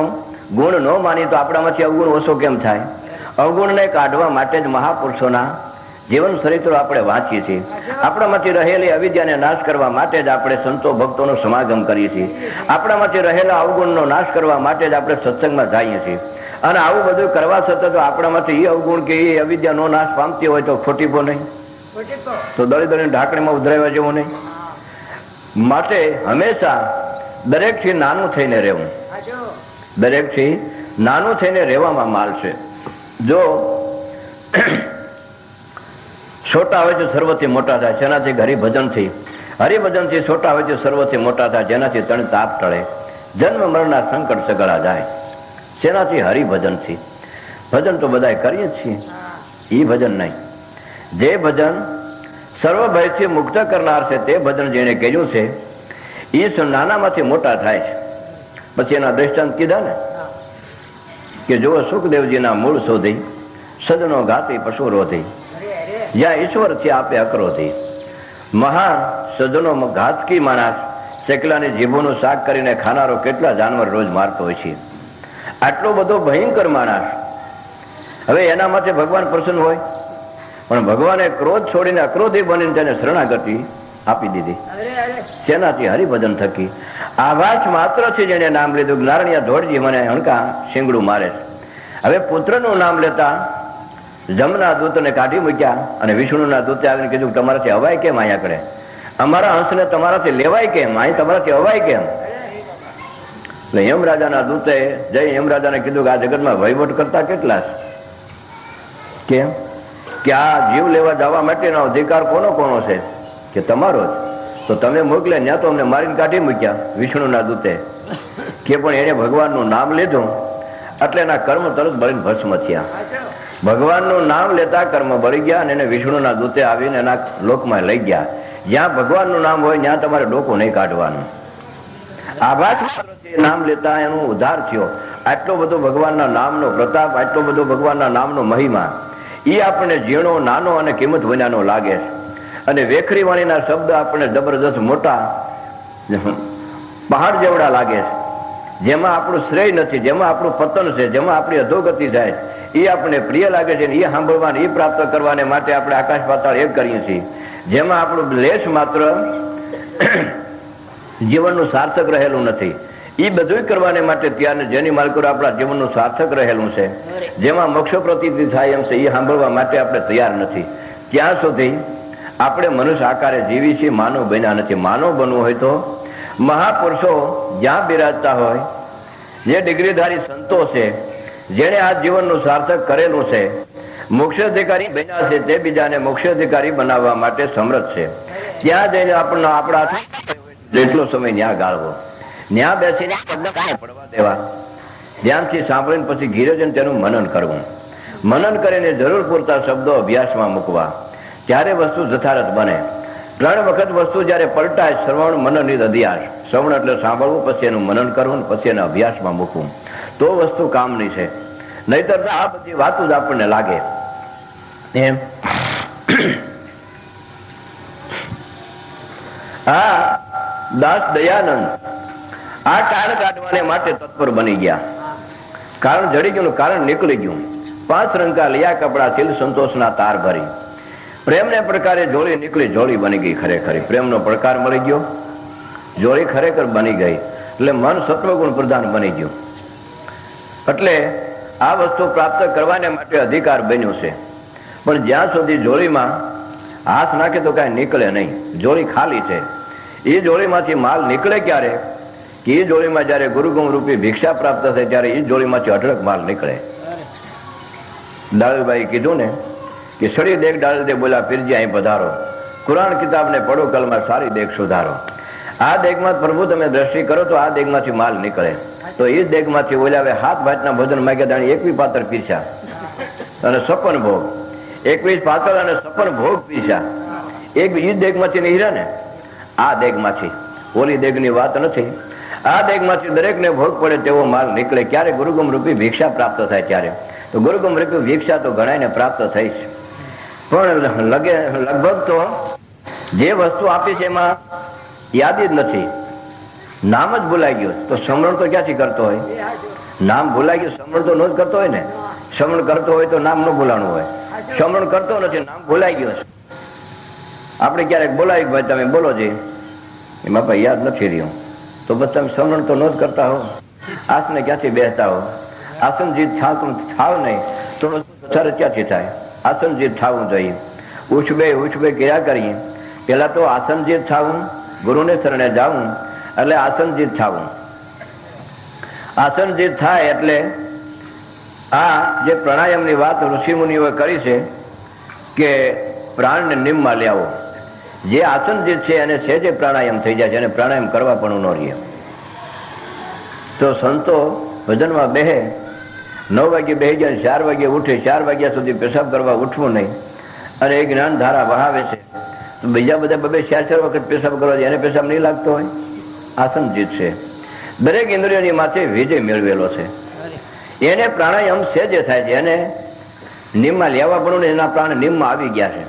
ગુણ ન માની તો આપણામાંથી અવગુણ ઓછો કેમ થાય? અવગુણને કાઢવા માટે જ મહાપુરુષોના જીવન ચરિત્રો આપણે વાંચીએ છીએ. આપણામાંથી રહેલી અવિદ્યાને નાશ કરવા માટે જ આપણે સંતો ભક્તોનો સમાગમ કરીએ છીએ. આપણામાંથી રહેલા અવગુણનો નાશ કરવા માટે જ આપણે સત્સંગમાં જઈએ છીએ. અને આવું બધું કરવા છતાં જો આપણામાંથી એ અવગુણ કે એ અવિદ્યા નો નાશ પામતી હોય તો ખોટીપો નહીં, તો દળી દળીને ઢાંકણીમાં ઉધરાવા જેવું નહીં. માટે હંમેશા દરેકથી નાનું થઈને રહેવું, દરેકથી નાનું થઈને રહેવામાં માલ છે. જો છોટા હોય તો સર્વથી મોટા થાય, જેનાથી હરિભજનથી છોટા હોય તો સર્વથી મોટા થાય, જેનાથી તણ તાપ ટળે, જન્મ મરણના સંકટ સગળા જાય. જેનાથી હરિભજનથી. ભજન તો બધા કરીએ જ છીએ, એ ભજન નહીં. જે ભજન સર્વ ભયથી મુક્ત કરનાર છે તે ભજન જેને કર્યું છે એ નાનામાંથી મોટા થાય છે. પછી એના દ્રષ્ટાંત કીધા ને કે જો સુખદેવજીના મૂળ શોધી, સદનો ઘાતી પશુ રોધી, જ્યાં ઈશ્વર છે આપે અકરોધી. મહાન સજ્જનો ઘાતકી માણસ શેકલાની જીભોનું શાક કરીને ખાનારો કેટલા જાનવર રોજ મારતો હોય છે. આટલો બધો ભયંકર માણસ. હવે એના માટે ભગવાન પ્રસન્ન હોય? પણ ભગવાને ક્રોધ છોડીને અક્રોધી બનીને તેને શરણાગતિ આપી દીધી. શેનાથી? હરિભજન થકી. આભાસ માત્ર છે જેને નામ લીધું. નારણિયા ધોળજી મને હણકા શીંગડું મારે છે. હવે પુત્રનું નામ લેતા જમના દૂતને કાઢી મૂક્યા અને વિષ્ણુના દૂતે આવીને કીધું તમારાથી અવાય કેમ? અહીંયા કરે અમારા હંસને તમારાથી લેવાય કેમ? અહીં તમારાથી અવાય કેમ? એટલે યમરાજાના દૂતે જય યમરાજાને કીધું કે આ જગતમાં વહીવટ કરતા કેટલા છે? કેમ કે આ જીવ લેવા જવા માટેનો અધિકાર કોનો છે? કે તમારો જ. તો તમે મોકલે ત્યાં તો અમને મારીને કાઢી મૂક્યા વિષ્ણુના દૂતે. કે પણ એને ભગવાનનું નામ લીધું એટલે એના કર્મ તરત બળીને ભસ્મ થયા. ભગવાનનું નામ લેતા કર્મ બળી ગયા અને એને વિષ્ણુના દૂતે આવીને એના લોકમાં લઈ ગયા. જ્યાં ભગવાનનું નામ હોય ત્યાં તમારે ડોકું નહીં કાઢવાનું. આભાસ નામ લેતા એનો ઉદ્ધાર થયો. આટલો બધો ભગવાનના નામનો પ્રતાપ, આટલો બધો ભગવાનના નામનો મહિમા એ આપણને ઝીણો, નાનો અને કિંમત વિનાનો લાગે છે. અને વેખરી વાણીના શબ્દ આપણને જબરદસ્ત મોટા પહાડ જેવડા લાગે છે. જેમાં આપણું શ્રેય નથી, જેમાં આપણું પતન છે, જેમાં આપણી અધોગતિ થાય એ આપણને પ્રિય લાગે છે. એ સાંભળવાને, એ પ્રાપ્ત કરવાને માટે આપણે આકાશ પાતાળ એક કરીએ છીએ. જેમાં આપણું લેશ માત્ર જીવનનું સાર્થક રહેલું નથી, એ બધું કરવાને માટે ત્યારને જેની માલિકો આપણા જીવનનું સાર્થક રહેલું છે, જેમાં મોક્ષ પ્રતીતિ થાય એમ છે, એ સાંભળવા માટે આપણે તૈયાર નથી. ત્યાં સુધી આપણે મનુષ્ય આકારે જીવી છીએ, માનવ બન્યા નથી. માનવ બનવું હોય તો મહાપુરુષો જ્યાં બિરાજતા હોય, જે ડિગ્રીધારી સંતો છે, જેને આ જીવનનું સાર્થક કરેલું છે, મોક્ષાધિકારી બન્યા છે, તે બીજાને મોક્ષાધિકારી બનાવવા માટે સમર્થ છે. ત્યાં જઈને આપણા જેટલો સમય ન્યા ગાળવો, ન્યા બેસીને પડવા દેવા, ધ્યાનથી સાંભળીને પછી ઘીરે જઈને તેનું મનન કરવું. મનન કરીને જરૂર પૂરતા શબ્દો અભ્યાસમાં મૂકવા, ત્યારે વસ્તુ જથારથ બને. 3 વખત વસ્તુ જયારે પલટાય, શ્રવણ, મનન, અધ્યાસ. શ્રવણ એટલે સાંભળવું, પછી એનું મનન કરવું, પછી એને અભ્યાસમાં મૂકવું, તો વસ્તુ કામની છે. નહીતર આ બધી વાતો જ આપણને લાગે એમ. હા, દાસ દયાનંદ આ ટાળ કાઢવાને માટે તત્પર બની ગયા. કારણ જડી ગયું, કારણ નીકળી ગયું. 5 રંકા લિયા કપડા, શીલ સંતોષના તાર ભરી. પ્રેમને પ્રકારે જોડી નીકળી, જોડી બની ગઈ. ખરેખર પ્રેમનો પ્રકાર મળી ગયો, જોડી ખરેખર બની ગઈ. એટલે મન સત્વગુણ પ્રધાન બની ગયું. એટલે આ વસ્તુ પ્રાપ્ત કરવાને માટે અધિકાર બન્યો છે. પણ જ્યાં સુધી જોડીમાં હાથ નાખે તો કાંઈ નીકળે નહીં, જોડી ખાલી છે. એ જોડીમાંથી માલ નીકળે ક્યારે? કે એ જોડીમાં જયારે ગુરુગુમ રૂપી ભિક્ષા પ્રાપ્ત થાય ત્યારે એ જોડીમાંથી અઢળક માલ નીકળે. દાળુભાઈ કીધું ને કે સડી દેખ ડાળ દે, બોલા પીરજી અહીં પધારો, કુરાન કિતાબને પડો, કલમાં સારી દેખ સુધારો. આ દેગમાં પ્રભુ તમે દ્રષ્ટિ કરો તો આ દેગમાંથી માલ નીકળે. તો એ દેગમાંથી ઓલાવે 7 ભાતના ભોજન માગ્યા, દાણી 21 પાત્ર પીરસ્યા અને 56 ભોગ, 21 પાત્ર અને 56 ભોગ પીરસ્યા. એક એ દેગમાંથી નીકળ્યા ને, આ દેગમાંથી. ઓલી દેગની વાત નથી. આ દેગમાંથી દરેકને ભોગ પડે તેવો માલ નીકળે. ક્યારે? ગુરુગુમ રૂપી ભિક્ષા પ્રાપ્ત થાય ત્યારે. તો ગુરુગુમ રૂપી ભિક્ષા તો ઘણાને પ્રાપ્ત થઈ છે, પણ લગભગ તો જે વસ્તુ આપી છે એમાં યાદ જ નથી, નામ જ ભૂલાઈ ગયું. તો સમરણ તો ક્યાંથી કરતો હોય? નામ ભૂલાઈ ગયું, સમરણ તો ન જ કરતો હોય ને. સમરણ કરતો હોય તો નામ ન ભૂલાણું હોય. સમરણ કરતો નથી, નામ ભૂલાઈ ગયો છે. આપણે ક્યારેક બોલાવી, ભાઈ તમે બોલો જી, એમાં ભાઈ યાદ નથી રહ્યું, તો બસ તમે સમરણ તો ન જ કરતા હો. આસને ક્યાંથી બેસતા હો? આસન જીત થાવ નહીં તો સર ક્યાંથી થાય? આસન જીત થવું જોઈએ. ઉછબે ક્રિયા કરીએ. પેલા તો આસન જીત થવું, ગુરુને શરણે જવું, એટલે આસન જીત થવું. આસન જીત થાય એટલે આ જે પ્રાણાયામની વાત ઋષિ મુનિઓએ કરી છે કે પ્રાણને નિમમાં લેવો. જે આસન જીત છે એને સહેજે પ્રાણાયામ થઈ જાય છે, અને પ્રાણાયામ કરવા પણ ન રહીએ. તો સંતો ભજનમાં બેહે, 9 વાગે બેસી જાય, 4 વાગે ઉઠે, 4 વાગ્યા સુધી પેશાબ કરવા ઉઠવું નહીં, અને એ જ્ઞાન ધારા વહાવે છે. તો બીજા બધા 2-4 વખત પેશાબ કરવા જાય, એને પેશાબ નહીં લાગતો હોય? આસન જીત છે. દરેક ઇન્દ્રિયોની માથે વિજય મેળવેલો છે. એને પ્રાણાયામ સહેજે થાય છે, એને નિમમાં લેવા પણ એના પ્રાણ નિમમાં આવી ગયા છે.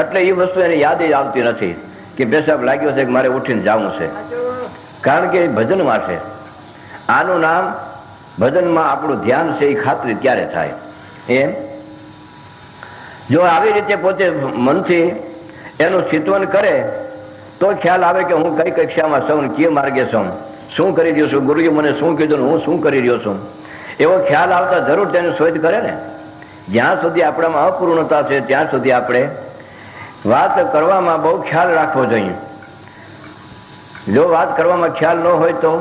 એટલે એ વસ્તુ એને યાદ જ આવતી નથી કે પેશાબ લાગ્યો છે કે મારે ઉઠીને જવું છે, કારણ કે ભજનમાં છે. આનું નામ ભજનમાં આપણું ધ્યાન છે, એ ખાતરી ત્યારે થાય. એમ જો આવી રીતે પોતે મનથી એનું ચિંતન કરે તો ખ્યાલ આવે કે હું કઈ કક્ષામાં છું, કે માર્ગે છું, શું કરી રહ્યો છું, ગુરુએ મને શું કીધું, હું શું કરી રહ્યો છું. એવો ખ્યાલ આવતા જરૂર તેની શોધ કરે ને. જ્યાં સુધી આપણામાં અપૂર્ણતા છે ત્યાં સુધી આપણે વાત કરવામાં બહુ ખ્યાલ રાખવો જોઈએ. જો વાત કરવામાં ખ્યાલ ન હોય તો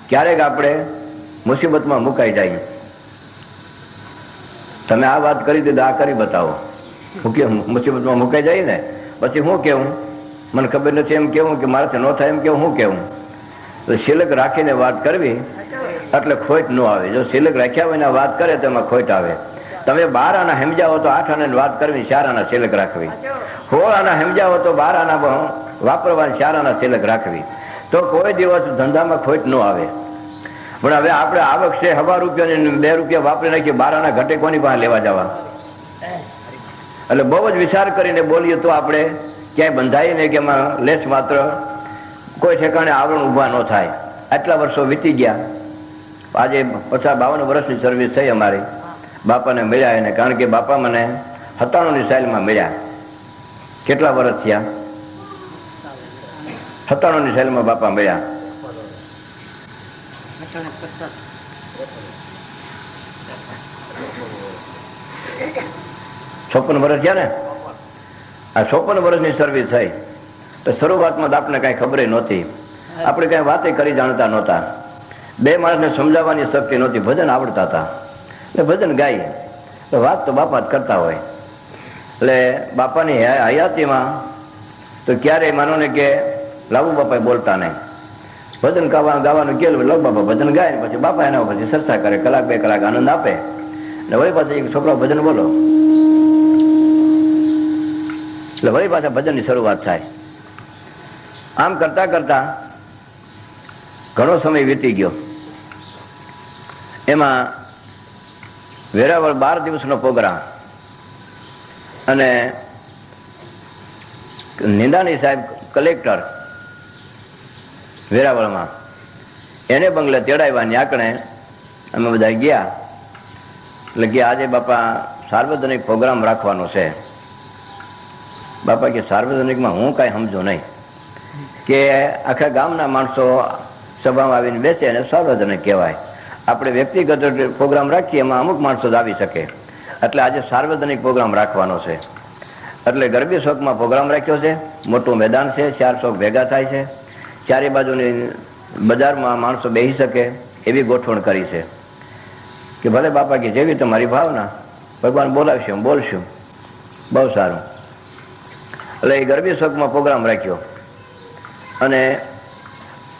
ક્યારેક આપણે મુસીબતમાં મુકાઈ જાય. તમે આ વાત કરી દીધી, આ કરી બતાવો. હું કેમ મુસીબતમાં મુકાઈ જાય ને, પછી હું કેવું, મને ખબર નથી એમ કેવું, કે મારાથી ન થાય એમ કેવું, હું કેવું. તો શિલક રાખીને વાત કરવી એટલે ખોટ ન આવે. જો શિલક રાખ્યા હોય ને વાત કરે તો એમાં ખોટ આવે. તમે 12 આના સમજાવો તો 8 આના વાત કરવી, 4 આના શિલક રાખવી. 16 આના સમજાવો તો 12 આના વાપરવા, 4 આના શિલક રાખવી. તો કોઈ દિવસ ધંધામાં ખોટ ન આવે. પણ હવે આપણે આવક છે 1.5 રૂપિયા ને 2 રૂપિયા વાપરી નાખીએ, 12 આના ઘટે કોની પાસે લેવા જવા? એટલે બહુ જ વિચાર કરીને બોલીએ તો આપણે ક્યાંય બંધાય ને કે એમાં લેસ માત્ર કોઈ ઠેકાણે આવરણ ઊભા ન થાય. આટલા વર્ષો વીતી ગયા. આજે 50-52 વર્ષની સર્વિસ થઈ અમારી. બાપાને મળ્યા એને, કારણ કે બાપા મને 97ની સાલમાં મળ્યા. કેટલા વર્ષ થયા? 97ની સાલમાં બાપા મળ્યા. 56 વર્ષ થયા ને. આ 56 વર્ષની સર્વિસ થઈ. તો શરૂઆતમાં તો આપણને કઈ ખબર નહોતી. આપણે કઈ વાતે કરી જાણતા નહોતા. બે માણસને સમજાવવાની શક્તિ નહોતી. ભજન આવડતા હતા એટલે ભજન ગાઈએ. વાત તો બાપા જ કરતા હોય. એટલે બાપાની હયાતીમાં તો ક્યારેય માનો ને કે લાભુ બાપા બોલતા નહીં. ભજન ગાવાનું કેલું લવ બાપા ભજન ગાય ને પછી બાપા એના પછી ચર્ચા કરે, કલાક 2 કલાક આનંદ આપે ને વળી પાછા એક છોકરો ભજન બોલો એટલે વળી પાછા ભજનની શરૂઆત થાય. આમ કરતા કરતા ઘણો સમય વીતી ગયો. એમાં વેરાવળ 12 દિવસનો પ્રોગ્રામ અને નિંદાણી સાહેબ કલેક્ટર વેરાવળમાં એને બંગલે તેડાવ્યા. આંકણે અમે બધા ગયા. એટલે કે આજે બાપા સાર્વજનિક પ્રોગ્રામ રાખવાનો છે. બાપા કે સાર્વજનિકમાં હું કાંઈ સમજો નહીં, કે આખા ગામના માણસો સભામાં આવીને બેસે અને સાર્વજનિક કહેવાય. આપણે વ્યક્તિગત પ્રોગ્રામ રાખીએ એમાં અમુક માણસો જ આવી શકે, એટલે આજે સાર્વજનિક પ્રોગ્રામ રાખવાનો છે. એટલે ગરબી ચોકમાં પ્રોગ્રામ રાખ્યો છે. મોટું મેદાન છે, 4 ચોક ભેગા થાય છે. ચારે બાજુની બજારમાં માણસો બેસી શકે એવી ગોઠવણ કરી છે. કે ભલે બાપા કે જેવી તમારી ભાવના, ભગવાન બોલાવશું બોલશું. બહુ સારું. એટલે એ ગરબી ચોકમાં પ્રોગ્રામ રાખ્યો અને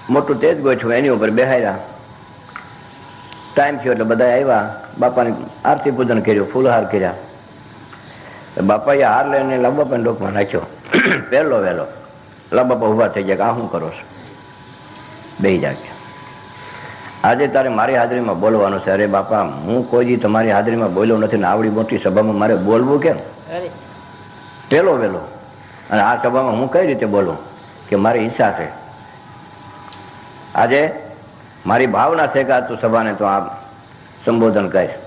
મોટું તેજ ગોઠવું એની ઉપર બેહાર્યા. ટાઈમ થયો એટલે બધા આવ્યા. બાપાની આરતી પૂજન કર્યું, ફૂલહાર કર્યા. બાપાએ હાર લઈને લાંબાપાને ડોકમાં નાખ્યો. પહેલો વહેલો લાંબાપા ઉભા થઈ ગયા કે આ શું કરો છો? બેસી જાય. આજે તારે મારી હાજરીમાં બોલવાનું છે. અરે બાપા, હું કોઈ દી તમારી હાજરીમાં બોલ્યો નથી ને આવડી મોટી સભામાં મારે બોલવું કેમ? પહેલો વહેલો. અને આ સભામાં હું કઈ રીતે બોલું? કે મારી ઈચ્છા છે, આજે મારી ભાવના છે કે આ તું સભાને તો આ સંબોધન કરીશ.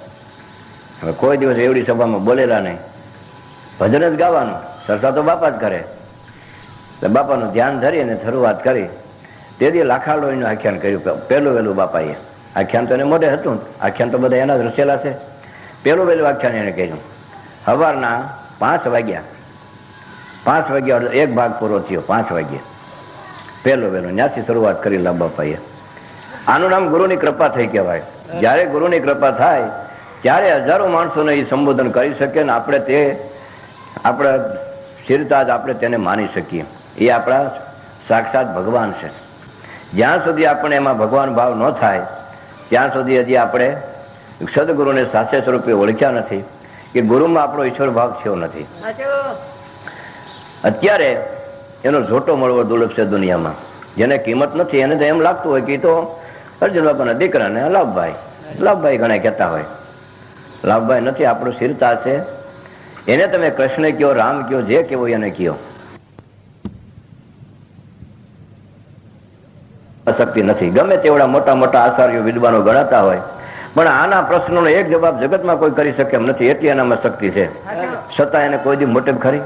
હવે કોઈ દિવસ એવડી સભામાં બોલેલા નહીં. ભજન જ ગાવાનું, ચર્ચા તો બાપા જ કરે. એટલે બાપાનું ધ્યાન ધરી અને શરૂઆત કરી. તેથી લાખાલોઈનું આખ્યાન કર્યું. પહેલું વહેલું બાપાએ આખ્યાન તો એને મોઢે હતું, આખ્યાન તો બધા એના જ રચેલા છે. પહેલું વહેલું આખ્યાન એને કહ્યું. સવારના 5 વાગ્યા 5 વાગ્યા એક ભાગ પૂરો થયો. 5 વાગ્યે પહેલો વહેલો ત્યાંથી શરૂઆત કરી લાંબાપાએ. આનું નામ ગુરુની કૃપા થઈ કહેવાય. જ્યારે ગુરુની કૃપા થાય ત્યારે હજારો માણસોને એ સંબોધન કરી શકે ને આપણે તે આપણા સ્થિરતા જ આપણે તેને માની શકીએ. એ આપણા સાક્ષાત ભગવાન છે. જ્યાં સુધી આપણે એમાં ભગવાન ભાવ ન થાય ત્યાં સુધી હજી આપણે સદગુરુને સાચે સ્વરૂપે ઓળખ્યા નથી, કે ગુરુમાં આપણો ઈશ્વર ભાવ થયો નથી. અત્યારે એનો ઝોટો મળવો દુર્લભ છે દુનિયામાં. જેને કિંમત નથી એને તો એમ લાગતું હોય કે તો અર્જુન બાપાના દીકરાને લાભભાઈ ઘણા કહેતા હોય. લાભભાઈ નથી, આપણું સ્થિરતા છે. એને તમે કૃષ્ણ કયો, રામ કયો, જે કેવો એને કયો. શક્તિ નથી. ગમે તેવડા મોટા મોટા આચાર્યો વિદ્વાનો ગણાતા હોય, પણ આના પ્રશ્નોનો એક જવાબ જગતમાં કોઈ કરી શકે એમ નથી. એટલી એનામાં શક્તિ છે. છતાં એને કોઈ દી મોટે ખરી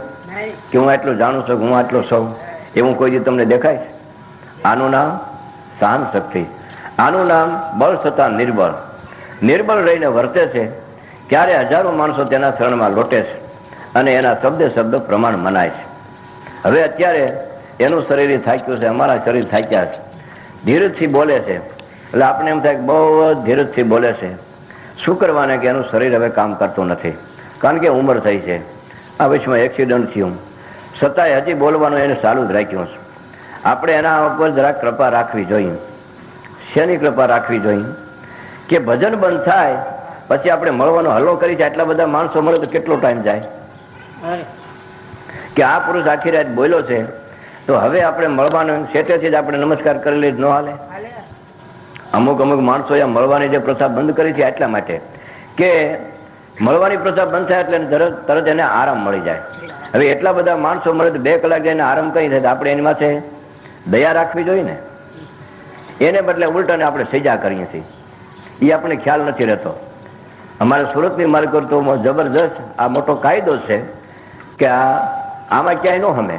કે હું આટલું જાણું છું, હું આટલો સૌ, એવું કોઈ દી તમને દેખાય? આનું નામ સહન શક્તિ. આનું નામ બળ છતાં નિર્બળ. નિર્બળ રહીને વર્તે છે ત્યારે હજારો માણસો તેના શરણમાં લોટે છે અને એના શબ્દ પ્રમાણ મનાય છે. હવે અત્યારે એનું શરીર થાક્યું છે, અમારા શરીર થાક્યા છે. ધીરજથી બોલે છે એટલે આપણે એમ થાય કે બહુ ધીરજથી બોલે છે. શું કરવાને કે એનું શરીર હવે કામ કરતું નથી, કારણ કે ઉંમર થઈ છે. આ વચમાં એક્સિડન્ટ થયું, છતાંય હજી બોલવાનું એને ચાલુ જ રાખ્યું છે. આપણે એના ઉપર જરાક કૃપા રાખવી જોઈએ. શેની કૃપા રાખવી જોઈએ? કે ભજન બંધ થાય પછી આપણે મળવાનો હલ્લો કરી છે. આટલા બધા માણસો મળે તો કેટલો ટાઈમ જાય? કે આ પુરુષ આખી રાત બોલ્યો છે તો હવે આપણે મળવાનું સેટેથી જ આપણે નમસ્કાર કરી લઈએ, ન હાલે? અમુક માણસો એ મળવાની જે પ્રથા બંધ કરી છે એટલા માટે કે મળવાની પ્રથા બંધ થાય એટલે તરત એને આરામ મળી જાય. હવે એટલા બધા માણસો મળે તો 2 કલાક જઈને આરામ કરી થાય. આપણે એની માથે દયા રાખવી જોઈએ ને. એને બદલે ઉલટાને આપણે સજા કરીએ છીએ. એ આપણે ખ્યાલ નથી રહેતો. અમારા સુરતની માર્ગ તો જબરજસ્ત આ મોટો કાયદો છે કે આમાં ક્યાંય ન હમે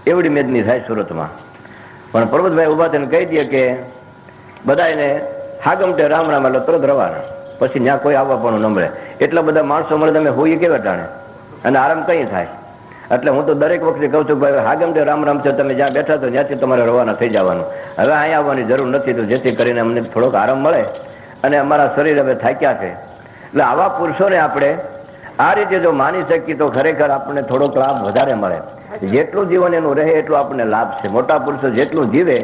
એવડી મેદની થાય સુરતમાં. પણ પર્વતભાઈ ઉભા થઈને કહી દે કે બધા એને હાગમટે રામ રામ એટલે તરત રવાના, પછી ત્યાં કોઈ આવવા પણ ન મળે. એટલા બધા માણસો મળે તમે હોઈએ કેવા ટાણે અને આરામ કઈ થાય? એટલે હું તો દરેક વખતે કહું છું ભાઈ હાગમટે રામ રામ છે, તમે જ્યાં બેઠા તો ત્યાંથી તમારે રવાના થઈ જવાનું. હવે અહીંયા આવવાની જરૂર નથી, તો જેથી કરીને અમને થોડોક આરામ મળે અને અમારા શરીર હવે થાક્યા છે. એટલે આવા પુરુષોને આપણે આ રીતે જો માની શકીએ તો ખરેખર આપણને થોડોક લાભ વધારે મળે. જેટલું જીવન એનું રહે એટલું આપણને લાભ છે. મોટા પુરુષો જેટલું જીવે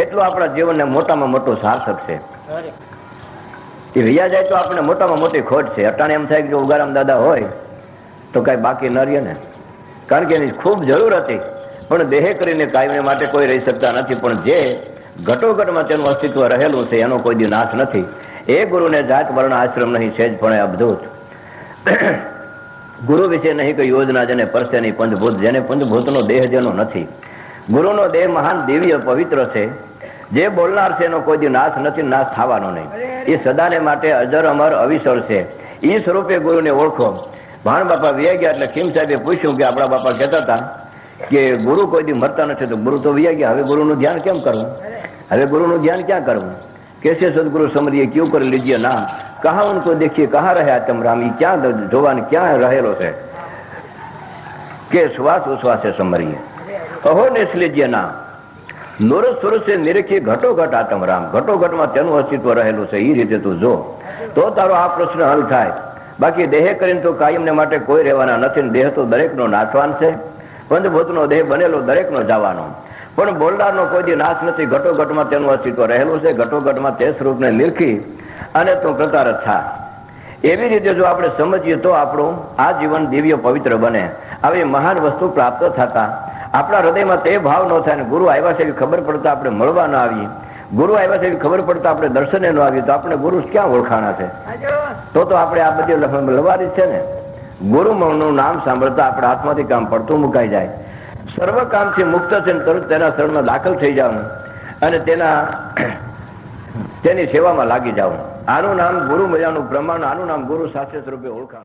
એટલું આપણા જીવનને મોટામાં મોટું સાર્થક છે. એ વ્યા જાય તો આપણે મોટામાં મોટી ખોટ છે. અટાણે એમ થાય કે જો ઉગારામ દાદા હોય તો કઈ બાકી ન રહે ને, કારણ કે એની ખૂબ જરૂર હતી, પણ દેહ કરીને કાયમને માટે કોઈ રહી શકતા નથી. પણ જે ઘટોઘટમાં તેનું અસ્તિત્વ રહેલું છે એનો કોઈ દી નાશ નથી. એ ગુરુને જાત વર્ણ આશ્રમ નહીં, સેજ પણ અબધૂત. ગુરુ વિશે નહીં કોઈ યોજના, જેને પરસે નહીં પંચભૂત, જેને પંચભૂતનો દેહ જેનો નથી. ગુરુનો દેહ મહાન દિવ્ય પવિત્ર છે. જે બોલનાર છે એનો કોઈ દી નાશ નથી, નાશ થવાનો નહીં. એ સદાને માટે અજર અમર અવિસર છે. એ સ્વરૂપે ગુરુને ઓળખો. ભાણ બાપા વ્યા ગયા એટલે ખીમ સાહેબે પૂછ્યું કે આપણા બાપા કહેતા હતા કે ગુરુ કોઈ દી મરતા નથી, તો ગુરુ તો વ્યા ગયા, હવે ગુરુનું ધ્યાન કેમ કરવું? હવે ગુરુનું ધ્યાન ક્યાં કરવું? कैसे सदगुरु समरिए क्यों कर लीजिए नाम, कहा उनको देखिए कहाँ रहे तुम राम. ये क्या જોવાન ક્યાં રહેલો છે કે શ્વાસ ઉશ્વાસે સમરીએ. અહો નિસ લીજીએ નામ, નોરસ સુરસે નિરખી ઘટોઘટ આત્મ રામ. ઘટોઘટમાં તેનું અસ્તિત્વ રહેલું છે. એ રીતે તું જો તો તારો આ પ્રશ્ન હલ થાય. બાકી દેહ કરીને તો કાયમને માટે કોઈ રહેવાના નથી. દેહ તો દરેકનો નાશવાન છે. પંચભૂતનો દેહ બનેલો દરેકનો જવાનો, પણ બોલનારનો કોઈ દી નાશ નથી. ઘટોઘટમાં તેનું અસ્તિત્વ રહેલું છે. ઘટોઘટમાં તે સ્વરૂપને નિરખી અને તું પ્રતારત થાય. એવી રીતે જો આપણે સમજીએ તો આપણું આ જીવન દિવ્ય પવિત્ર બને. આવી મહાન વસ્તુ પ્રાપ્ત થતા આપણા હૃદયમાં તે ભાવ ન થાય ને ગુરુ આવ્યા છે એવી ખબર પડતા આપણે મળવા ન આવીએ, ગુરુ આવ્યા છે એવી ખબર પડતા આપણે દર્શને ન આવીએ, તો આપણે ગુરુ ક્યાં ઓળખાણા છે? તો આપણે આ બધી લવારી છે ને. ગુરુનું નામ સાંભળતા આપણા હાથમાંથી કામ પડતું મુકાઈ જાય. સર્વ કામથી મુક્ત છે, તરત તેના શરણમાં દાખલ થઈ જવાનું અને તેની સેવામાં લાગી જવું. આનું નામ ગુરુ મજાનું બ્રહ્માંડ, આનું નામ ગુરુ શાસ્ત્ર સ્વરૂપે ઓળખાણ.